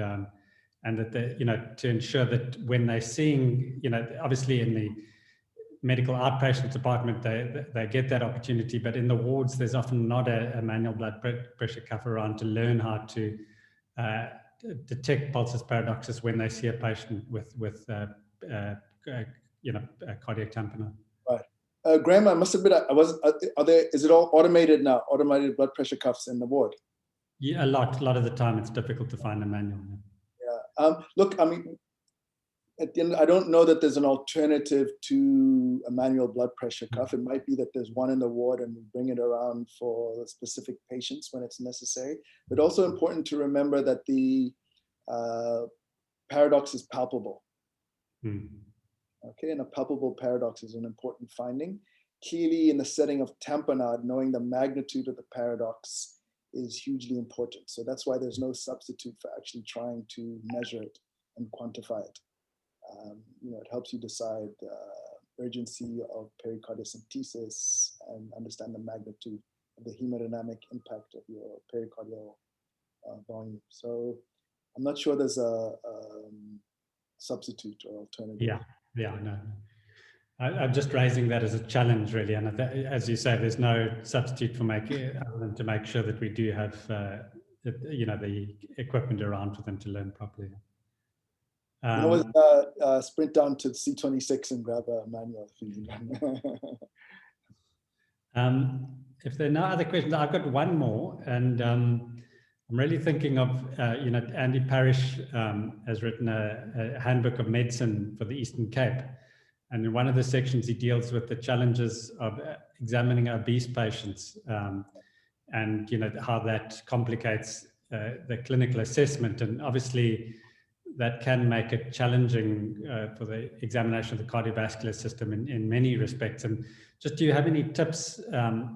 that they, to ensure that when they're seeing, obviously in the medical outpatient department, they get that opportunity, but in the wards, there's often not a manual blood pressure cuff around to learn how to detect pulsus paradoxus when they see a patient with cardiac tamponade. Right. Graham, I must admit, is it all automated now? Automated blood pressure cuffs in the ward? Yeah, a lot of the time it's difficult to find a manual. Yeah. Look, I mean, at the end, I don't know that there's an alternative to a manual blood pressure cuff. It might be that there's one in the ward and we bring it around for specific patients when it's necessary. But also important to remember that the paradox is palpable. Okay, and a palpable paradox is an important finding. Clearly, in the setting of tamponade, knowing the magnitude of the paradox is hugely important. So that's why there's no substitute for actually trying to measure it and quantify it. It helps you decide urgency of pericardiocentesis and understand the magnitude of the hemodynamic impact of your pericardial volume. So I'm not sure there's a substitute or alternative. No. I'm just raising that as a challenge, really. And as you say, there's no substitute for other than to make sure that we do have, the equipment around for them to learn properly. Sprint down to C26 and grab a manual if you need. If there are no other questions, I've got one more, and I'm really thinking of, Andy Parish has written a handbook of medicine for the Eastern Cape. And in one of the sections, he deals with the challenges of examining obese patients and, how that complicates the clinical assessment. And obviously, that can make it challenging for the examination of the cardiovascular system in many respects. And just, do you have any tips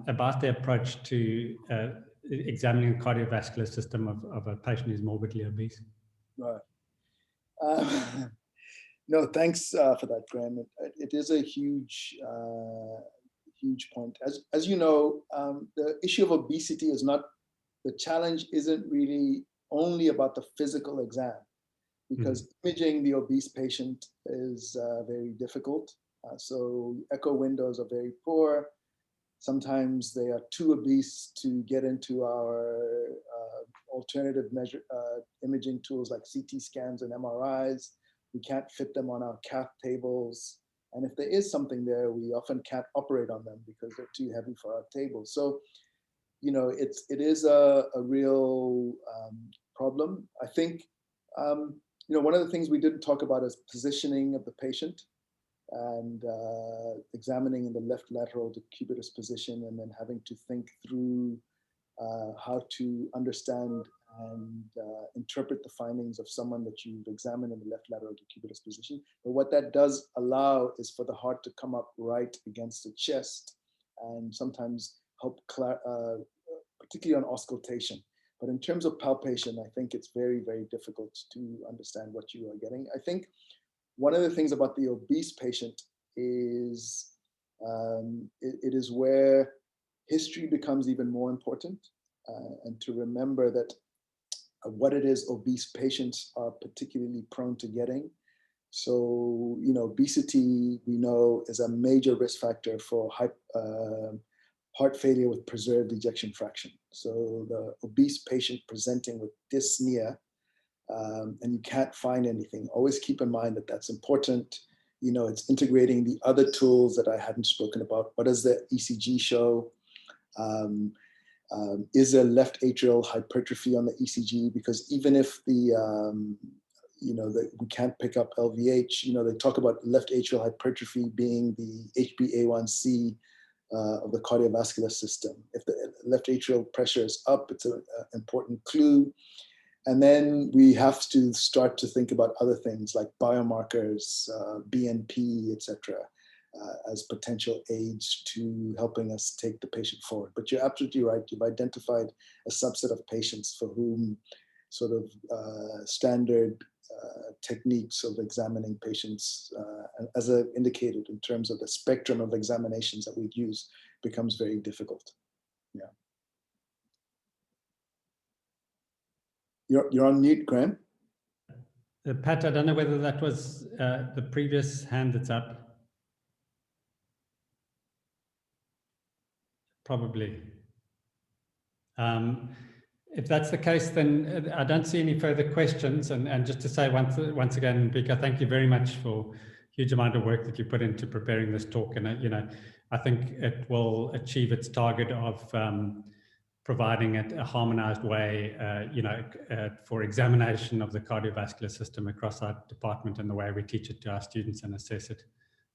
about the approach to examining the cardiovascular system of a patient who's morbidly obese? Right. No, thanks for that, Graham. It is a huge point. As you know, the issue of obesity is not, the challenge isn't really only about the physical exam, because imaging the obese patient is very difficult. So echo windows are very poor. Sometimes they are too obese to get into our alternative imaging tools like CT scans and MRIs. We can't fit them on our cath tables. And if there is something there, we often can't operate on them because they're too heavy for our tables. So, it is a real problem. I think, one of the things we didn't talk about is positioning of the patient and examining in the left lateral decubitous position, and then having to think through how to understand and interpret the findings of someone that you've examined in the left lateral decubitous position. But what that does allow is for the heart to come up right against the chest and sometimes help, particularly on auscultation. But in terms of palpation, I think it's very, very difficult to understand what you are getting. I think one of the things about the obese patient is it is where history becomes even more important, and to remember that what it is obese patients are particularly prone to getting. So, obesity, we know, is a major risk factor for heart failure with preserved ejection fraction. So the obese patient presenting with dyspnea, and you can't find anything, always keep in mind that that's important. It's integrating the other tools that I hadn't spoken about. What does the ECG show? Is there left atrial hypertrophy on the ECG? Because even if we can't pick up LVH, they talk about left atrial hypertrophy being the HbA1c of the cardiovascular system. If the left atrial pressure is up, it's an important clue. And then we have to start to think about other things like biomarkers, BNP, etc., as potential aids to helping us take the patient forward. But you're absolutely right. You've identified a subset of patients for whom sort of standard techniques of examining patients, as I indicated, in terms of the spectrum of examinations that we'd use, becomes very difficult. Yeah. You're on mute, Graham. Pat, I don't know whether that was the previous hand that's up. Probably. If that's the case, then I don't see any further questions. And just to say once again, Mpiko, thank you very much for huge amount of work that you put into preparing this talk. And I think it will achieve its target of providing it a harmonized way, for examination of the cardiovascular system across our department and the way we teach it to our students and assess it.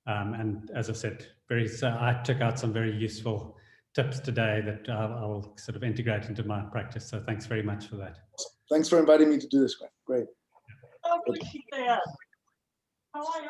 And as I said, I took out some very useful tips today that I'll sort of integrate into my practice. So thanks very much for that. Thanks for inviting me to do this, Graham. Great. Oh, good, she's there. How are you?